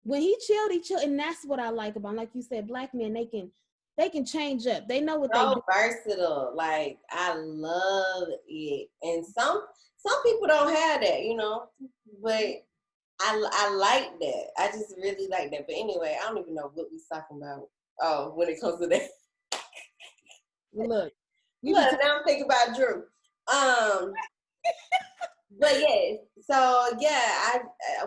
when he chilled, and that's what I like about him. Like you said, black men, they can change up. They know what they do. Versatile. Like, I love it. And some people don't have that, you know, but I like that. I just really like that. But anyway, I don't even know what we're talking about. Oh, when it comes to that. Look, now I'm thinking about Drew. But yeah, so yeah,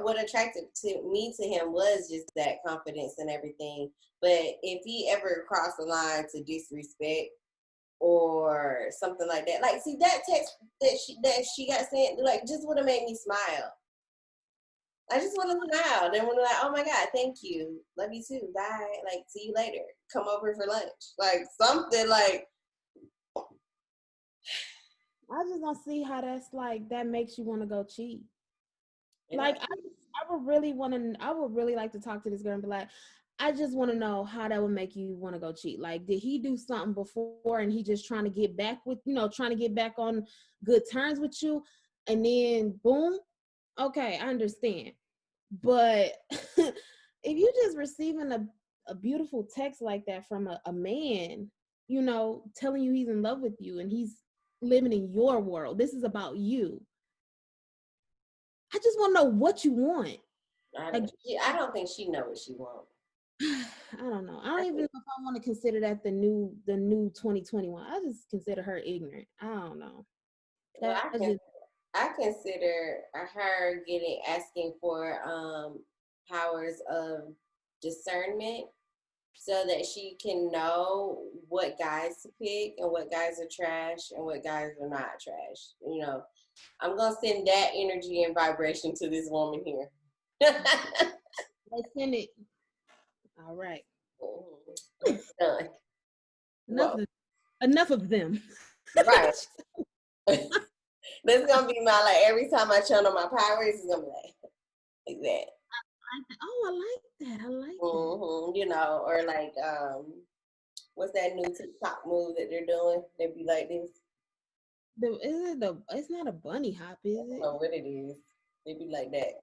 what attracted me to him was just that confidence and everything. But if he ever crossed the line to disrespect or something like that, like, see, that text that she got sent, like, just would have made me smile. I just want to smile. Then when, like, oh my God, thank you, love you too, bye, like, see you later, come over for lunch, like something like. I just don't see how that's like that makes you want to go cheat. Yeah. Like, I would really like to talk to this girl and be like, I just want to know how that would make you want to go cheat. Like, did he do something before and he just trying to get back on good terms with you, and then boom, okay, I understand. But if you just receiving a beautiful text like that from a man, you know, telling you he's in love with you and he's living in your world, this is about you. I just want to know what you want. I don't think she knows what she wants. I don't know. I don't even know if I want to consider that the new 2021. I just consider her ignorant. I don't know. Well, I consider her asking for powers of discernment so that she can know what guys to pick and what guys are trash and what guys are not trash. You know, I'm gonna send that energy and vibration to this woman here. Let's send it. All right. Done. Enough of them. Right. That's gonna be my, like, every time I channel my powers, it's gonna be like that. Oh, I like that. That. You know, or like, what's that new TikTok move that they're doing? They be like this. It's not a bunny hop, is it? I don't know what it is. They be like that.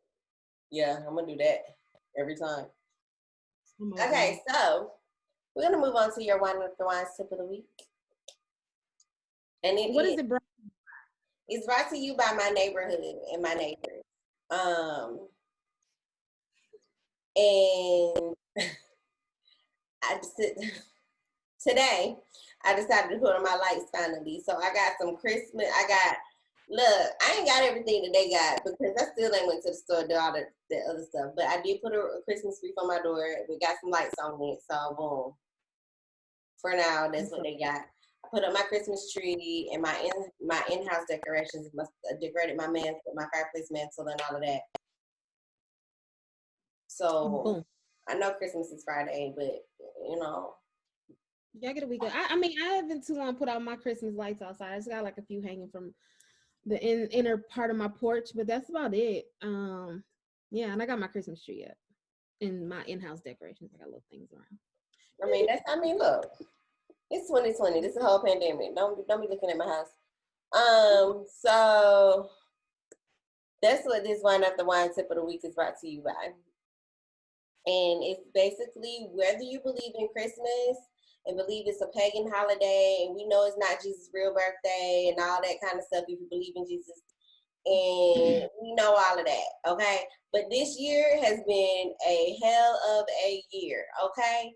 Yeah, I'm gonna do that every time. Okay, so we're gonna move on to your Wine with the Wines tip of the week. And what is it brought? It's brought to you by my neighborhood and my neighbors. And today I decided to put on my lights finally. So I got some Christmas. Look, I ain't got everything that they got because I still ain't went to the store to do all the other stuff. But I did put a Christmas wreath on my door. We got some lights on it. So boom. For now, that's what they got. I put up my Christmas tree and my in-house decorations. Decorated my fireplace mantle and all of that. So boom. I know Christmas is Friday, but you know. Yeah, I get a weekend. I mean, I haven't too long put out my Christmas lights outside. I just got like a few hanging from the inner part of my porch, but that's about it. Yeah, and I got my Christmas tree up and my in-house decorations. I got little things around. Look, it's 2020. This is a whole pandemic. Don't be looking at my house. So that's what this Wine After Wine tip of the week is brought to you by. And it's basically whether you believe in Christmas and believe it's a pagan holiday, and we know it's not Jesus' real birthday and all that kind of stuff if you believe in Jesus, and we know all of that, okay? But this year has been a hell of a year, okay?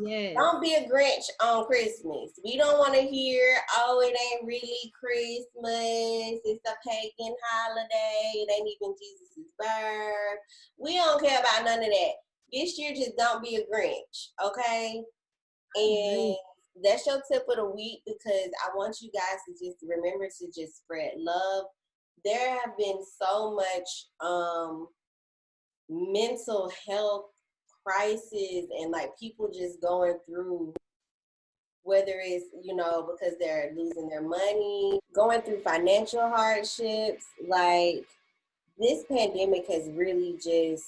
Yes. Don't be a Grinch on Christmas. We don't want to hear, oh, it ain't really Christmas. It's a pagan holiday. It ain't even Jesus' birth. We don't care about none of that. This year, just don't be a Grinch, okay? And Agree. that's your tip of the week, because I want you guys to just remember to just spread love. There have been so much mental health crisis and like people just going through, whether it's, because they're losing their money, going through financial hardships. Like, this pandemic has really just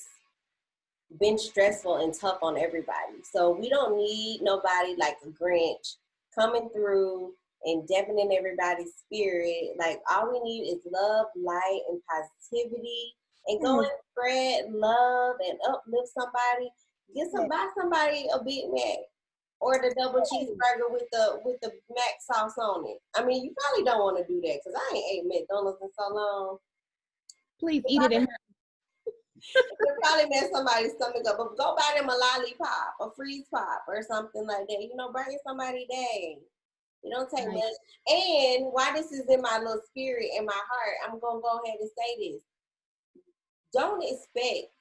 been stressful and tough on everybody. So we don't need nobody like a Grinch coming through and dampening everybody's spirit. Like, all we need is love, light, and positivity, and go Yes. and spread love and uplift somebody. Yes. Buy somebody a Big Mac or the double cheeseburger with the mac sauce on it. I mean, you probably don't want to do that, because I ain't ate McDonald's in so long. Please eat it in her. It probably mess somebody's stomach up. But go buy them a lollipop, a freeze pop, or something like that. Bring somebody day. It don't take Right. much. And why this is in my little spirit, in my heart, I'm gonna go ahead and say this. Don't expect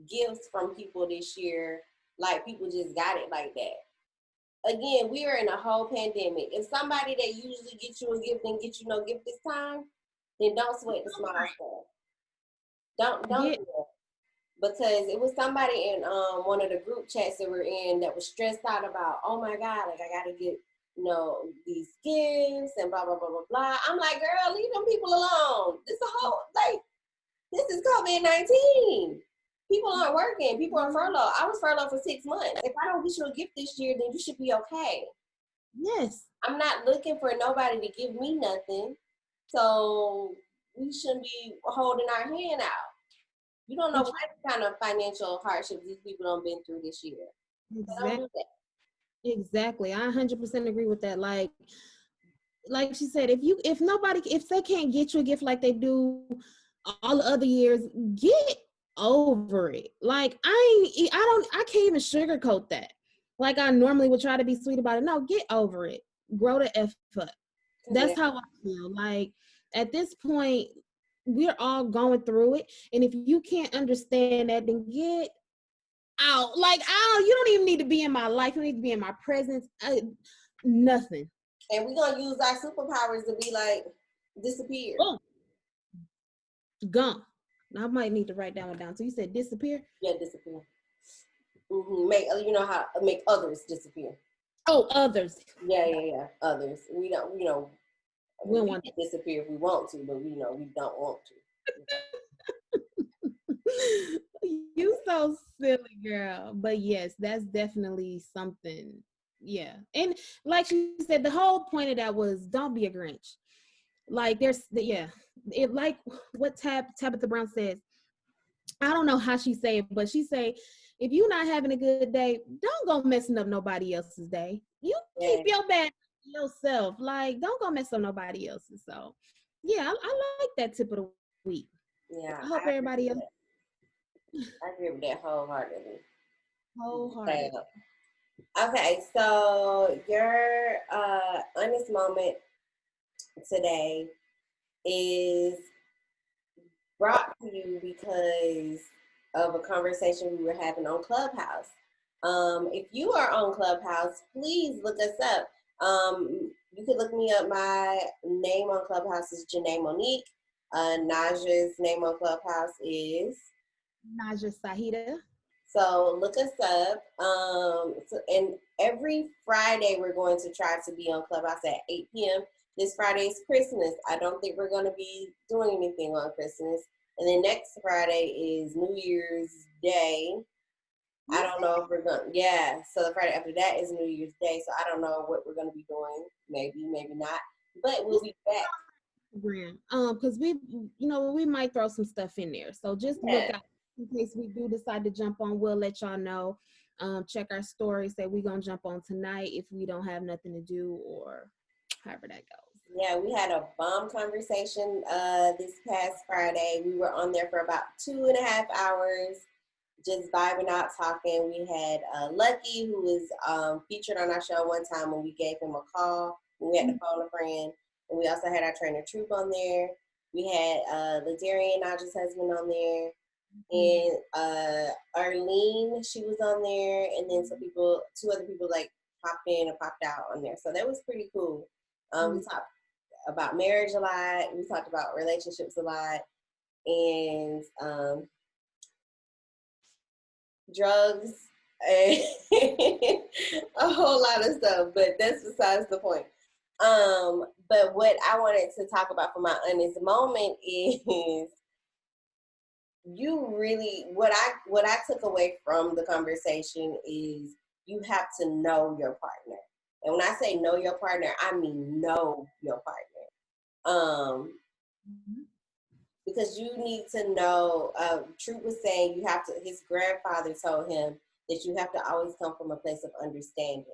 gifts from people this year like people just got it like that. Again, we are in a whole pandemic. If somebody that usually gets you a gift and get you no gift this time, then don't sweat the small stuff. Don't Get do that. Because it was somebody in one of the group chats that we're in that was stressed out about, oh my God, like I gotta get, these gifts and blah blah blah blah blah. I'm like, girl, leave them people alone. This is COVID-19. People aren't working. People are furloughed. I was furloughed for 6 months. If I don't get you a gift this year, then you should be okay. yes. I'm not looking for nobody to give me nothing. So we shouldn't be holding our hand out. You don't know what kind of financial hardships these people have been through this year. So don't Exactly. do that. Exactly. I 100% agree with that. Like she said, if they can't get you a gift like they do all the other years, get over it. Like I can't even sugarcoat that. Like I normally would try to be sweet about it. No, get over it. Grow the F up. Yeah. That's how I feel. Like at this point, we're all going through it. And if you can't understand that, then get out. Like, you don't even need to be in my life. You don't need to be in my presence. Nothing. And we're going to use our superpowers to be like, disappear. Oh, gone. I might need to write that one down. So you said disappear? Yeah, disappear. Make others disappear. Oh, others. Yeah. Others. We don't, We don't we want can disappear if we want to, but we don't want to. You so silly, girl. But yes, that's definitely something. Yeah. And like she said, the whole point of that was don't be a Grinch. Like it like what Tabitha Brown says. I don't know how she say it, but she say, if you're not having a good day, don't go messing up nobody else's day. You keep Yeah. your bad yourself. Like, don't go mess up nobody else's. So yeah, I like that tip of the week. Yeah. I hope everybody else I agree with that wholeheartedly. wholehearted. Okay, so your honest moment today is brought to you because of a conversation we were having on Clubhouse. If you are on Clubhouse, please look us up. You can look me up. My name on Clubhouse is Janay Monique. Najah's name on Clubhouse is Najah Sahida. So look us up. And every Friday we're going to try to be on Clubhouse at 8 p.m. This Friday is Christmas. I don't think we're going to be doing anything on Christmas. And then next Friday is New Year's Day. I don't know if we're going to, yeah. So the Friday after that is New Year's Day. So I don't know what we're going to be doing. Maybe not. But we'll be back. Because we might throw some stuff in there. So just look out in case we do decide to jump on. We'll let y'all know. Check our story. Say we're gonna jump on tonight if we don't have nothing to do or however that goes. Yeah, we had a bomb conversation this past Friday. We were on there for about 2.5 hours, just vibing out, talking. We had Lucky, who was featured on our show one time when we gave him a call. We had to phone a friend. And we also had our trainer Troop on there. We had Janay Najah's husband on there. And Arlene, she was on there. And then two other people like popped in and popped out on there. So that was pretty cool. We talked about marriage a lot. We talked about relationships a lot. And drugs and a whole lot of stuff, but that's besides the point. But what I wanted to talk about for my honest moment is you really what I took away from the conversation is you have to know your partner. And when I say know your partner, I mean know your partner. Because you need to know, Troop was saying his grandfather told him that you have to always come from a place of understanding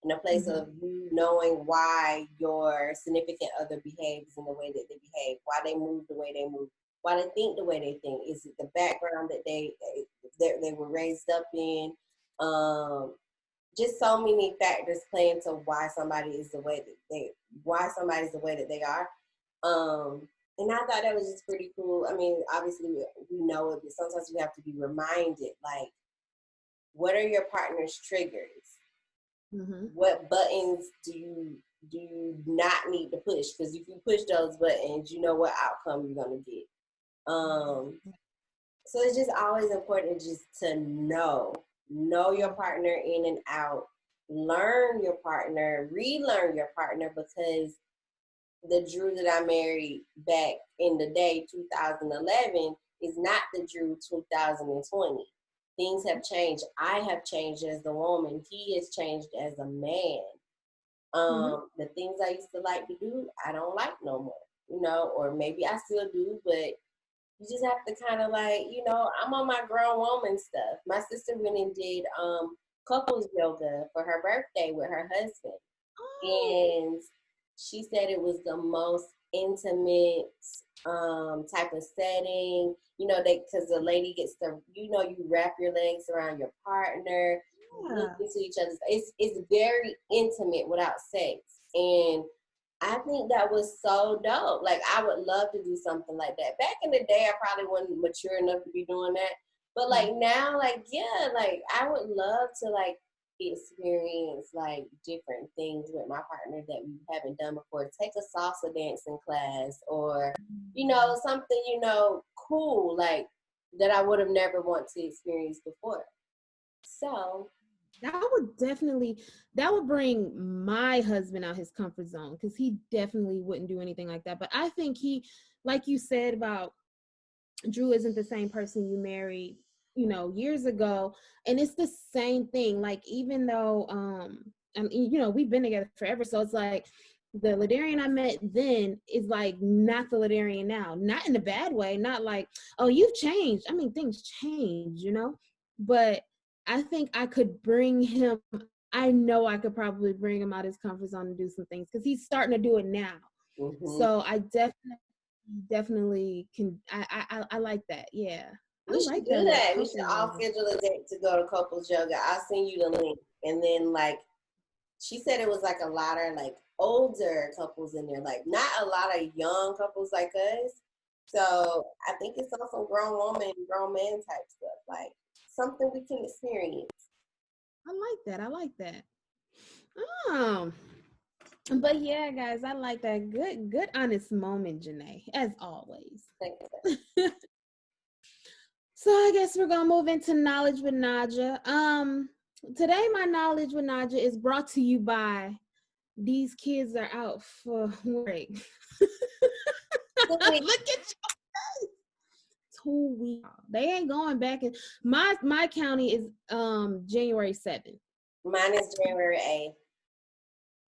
and a place of you knowing why your significant other behaves in the way that they behave, why they move the way they move, why they think the way they think. Is it the background that they were raised up in? Just so many factors play into why somebody's the way that they are. And I thought that was just pretty cool. I mean, obviously we know it, but sometimes we have to be reminded, like, what are your partner's triggers? What buttons do you not need to push? Because if you push those buttons, you know what outcome you're gonna get. So it's just always important just to know your partner in and out, learn your partner, relearn your partner, because the Drew that I married back in the day, 2011, is not the Drew 2020. Things have changed. I have changed as a woman. He has changed as a man. The things I used to like to do, I don't like no more, or maybe I still do, but you just have to kind of like, I'm on my grown woman stuff. My sister went and did couples yoga for her birthday with her husband. And she said it was the most intimate type of setting, because the lady gets to, you wrap your legs around your partner, look into each other's. It's very intimate without sex, and I think that was so dope. Like, I would love to do something like that. Back in the day, I probably wasn't mature enough to be doing that, but like now, like, yeah, like I would love to like experience like different things with my partner that we haven't done before. Take a salsa dancing class, or something cool, like that I would have never want to experience before. So that would bring my husband out his comfort zone, because he definitely wouldn't do anything like that. But I think he, like you said about Drew, isn't the same person you married years ago, and it's the same thing. Like, even though we've been together forever, so it's like the Ladarian I met then is like not the Ladarian now. Not in a bad way, not like, oh, you've changed. I mean, things change, but I think I could bring him, I know I could probably bring him out his comfort zone and do some things, because he's starting to do it now. So I definitely can. I like that. Yeah. We should do that. We should all schedule a date to go to couples yoga. I'll send you the link. And then, like, she said it was like a lot of like older couples in there, like not a lot of young couples like us. So I think it's also grown woman, grown man type stuff, like something we can experience. I like that. But yeah, guys, I like that. Good honest moment, Janay, as always. Thank you. So I guess we're gonna move into Knowledge with Najah. Today my Knowledge with Najah is brought to you by these kids are out for break. Look at your face. 2 weeks. They ain't going back in. My county is January 7th. Mine is January 8th.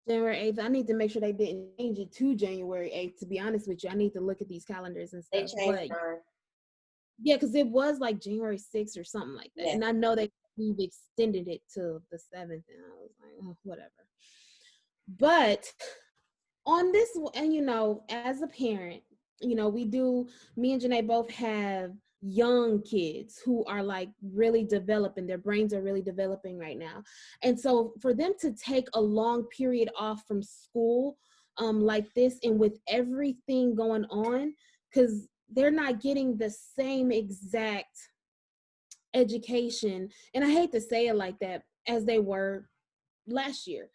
January 8th. I need to make sure they didn't change it to January 8th. To be honest with you, I need to look at these calendars and stuff. They changed mine. Yeah, because it was like January 6th or something like that. Yeah. And I know we've extended it to the 7th, and I was like, oh, whatever. But on this, and as a parent, me and Janay both have young kids who are like really developing, their brains are really developing right now. And so for them to take a long period off from school like this, and with everything going on, because they're not getting the same exact education, and I hate to say it like that, as they were last year.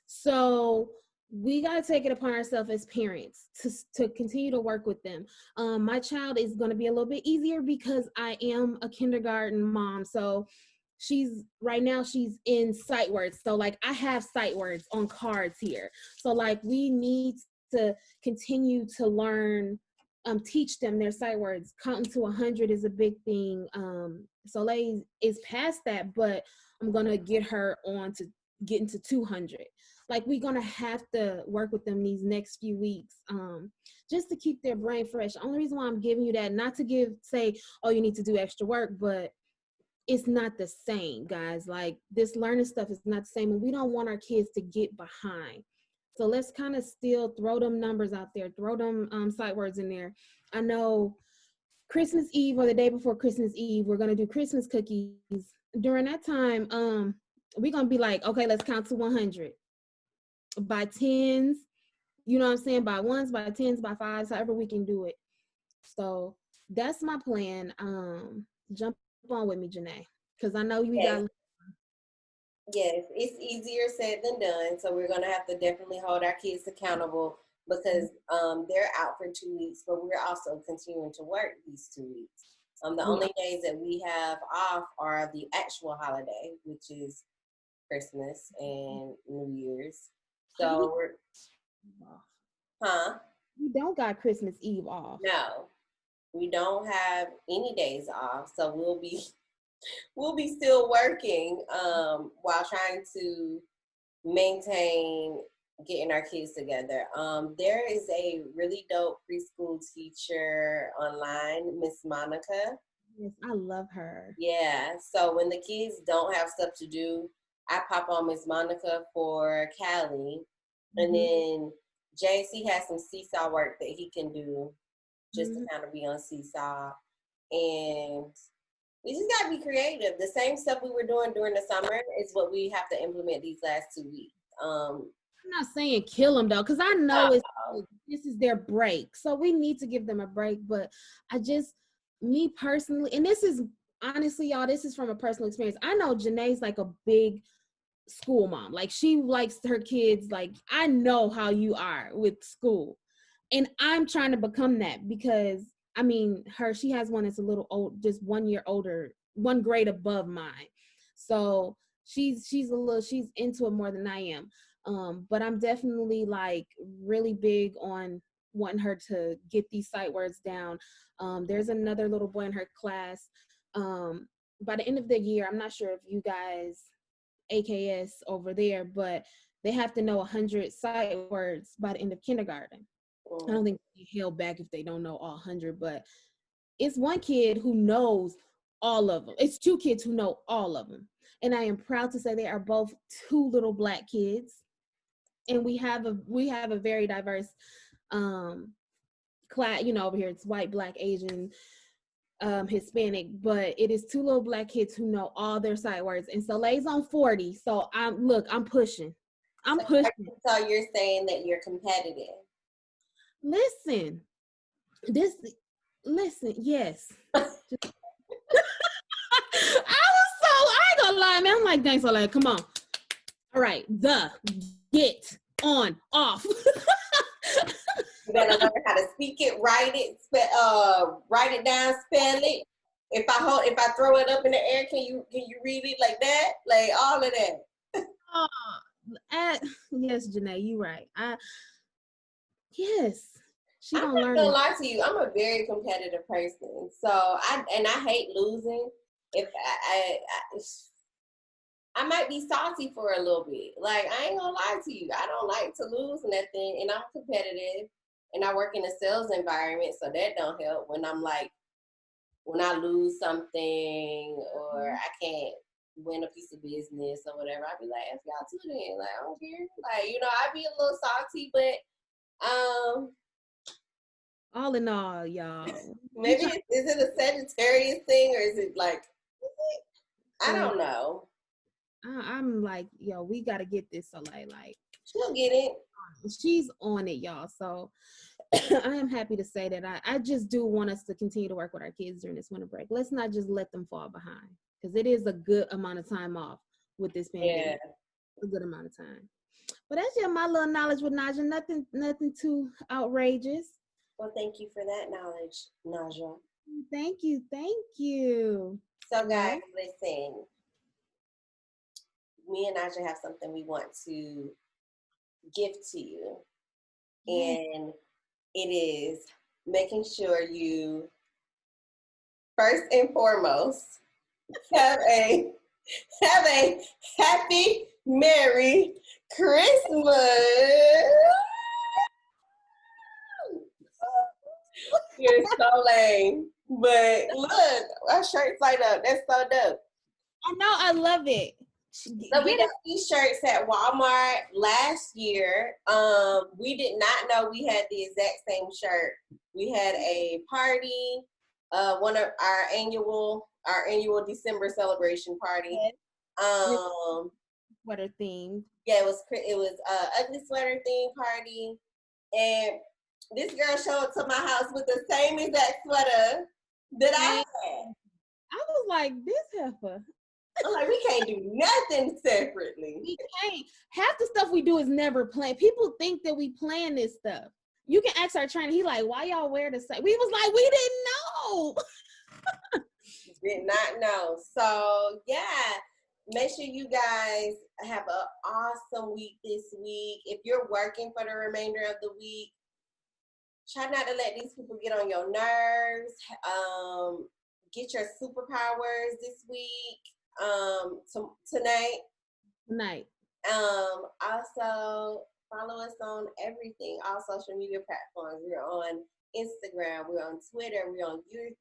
So we got to take it upon ourselves as parents to continue to work with them. My child is going to be a little bit easier because I am a kindergarten mom. So right now she's in sight words. So like I have sight words on cards here. So like we need to continue to learn, teach them their sight words. Counting to 100 is a big thing. Soleil is past that, but I'm going to get her on to getting to 200. Like we're gonna have to work with them these next few weeks, just to keep their brain fresh. The only reason why I'm giving you that, not to say, oh, you need to do extra work, but it's not the same, guys. Like this learning stuff is not the same, and we don't want our kids to get behind. So let's kind of still throw them numbers out there, throw them sight words in there. I know Christmas Eve or the day before Christmas Eve, we're gonna do Christmas cookies. During that time, we're gonna be like, okay, let's count to 100 by tens, you know what I'm saying, by ones, by tens, by fives, however we can do it. So that's my plan. Jump on with me, Janay, because I know you Yes. got. Yes, it's easier said than done. So we're gonna have to definitely hold our kids accountable because they're out for 2 weeks, but we're also continuing to work these 2 weeks. The only days that we have off are the actual holiday, which is Christmas and New Year's. So we're, huh? We don't got Christmas Eve off. No, we don't have any days off. So we'll be still working while trying to maintain getting our kids together. There is a really dope preschool teacher online, Miss Monica. Yes, I love her. Yeah, so when the kids don't have stuff to do, I pop on Miss Monica for Callie, and then JC has some seesaw work that he can do just to kind of be on seesaw. And we just got to be creative. The same stuff we were doing during the summer is what we have to implement these last 2 weeks. I'm not saying kill them though, because I know this is their break. So we need to give them a break. But me personally, and this is honestly, y'all, this is from a personal experience. I know Janay's like a big school mom. Like she likes her kids. Like I know how you are with school. And I'm trying to become that because I mean, she has one that's a little old, just 1 year older, 1 grade above mine. So she's into it more than I am. But I'm definitely like really big on wanting her to get these sight words down. There's another little boy in her class. By the end of the year, I'm not sure if you guys AKS over there, but they have to know 100 sight words by the end of kindergarten. I don't think they held back if they don't know all 100, but it's one kid who knows all of them. It's 2 kids who know all of them. And I am proud to say they are both 2 little Black kids. And we have a very diverse class, over here it's white, Black, Asian, Hispanic, but it is 2 little Black kids who know all their sight words. And Soleil's on 40. So I'm pushing. So you're saying that you're competitive. Listen, yes. I ain't gonna lie, man. I'm like, dang, so like, come on. All right, get on off. You better learn how to speak it, write it down, spell it. If I throw it up in the air, can you read it like that? Like all of that. Yes, Janay, you right. Yes. I'm not gonna lie to you. I'm a very competitive person, so I hate losing. If I might be salty for a little bit. Like I ain't gonna lie to you. I don't like to lose nothing, and I'm competitive, and I work in a sales environment, so that don't help. When I lose something or I can't win a piece of business or whatever, I'd be like, F y'all too then. Like I don't care. Like I'd be a little salty, but All in all, y'all. Maybe is it a Sagittarius thing or is it like I So don't know. I'm like, yo, we gotta get this Soleil. Like, She'll get it. she's on it, y'all. So I am happy to say that I just do want us to continue to work with our kids during this winter break. Let's not just let them fall behind because it is a good amount of time off with this pandemic. Yeah. A good amount of time. But that's just my little knowledge with Najah. Nothing too outrageous. Well, thank you for that knowledge, Najah. Thank you. Thank you. So, guys, Well, listen. Me and Najah have something we want to give to you, yeah. and it is making sure you first and foremost have a happy Merry Christmas. You're so lame. But look, our shirts light up. That's so dope. I know. I love it. So we got these shirts at Walmart last year. We did not know we had the exact same shirt. We had a party, one of our annual December celebration party. Sweater theme. Yeah, it was ugly sweater theme party, and this girl showed up to my house with the same exact sweater that I had. I was like, this heifer. I'm like, we can't do nothing separately. We can't. Half the stuff we do is never planned. People think that we plan this stuff. You can ask our trainer. He like, why y'all wear the same? We was like, we didn't know. Did not know. So yeah, make sure you guys have an awesome week this week. If you're working for the remainder of the week, try not to let these people get on your nerves. Get your superpowers this week. Tonight. Also follow us on everything, all social media platforms. We're on Instagram, we're on Twitter, we're on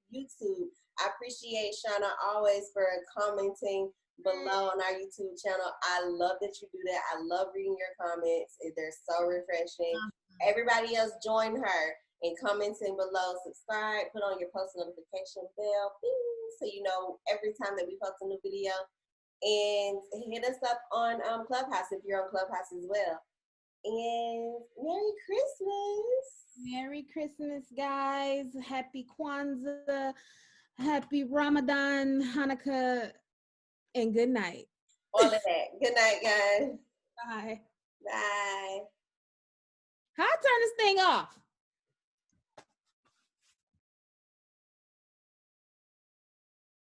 YouTube. I appreciate Shauna always for commenting below on our YouTube channel. I love that you do that. I love reading your comments. They're so refreshing. Everybody else join her in commenting below. Subscribe, put on your post notification bell, so you know every time that we post a new video. And hit us up on Clubhouse if you're on Clubhouse as well. And Merry Christmas. Merry Christmas, guys. Happy Kwanzaa. Happy Ramadan, Hanukkah, and good night. All of that. Good night, guys. Bye. Bye. How I turn this thing off?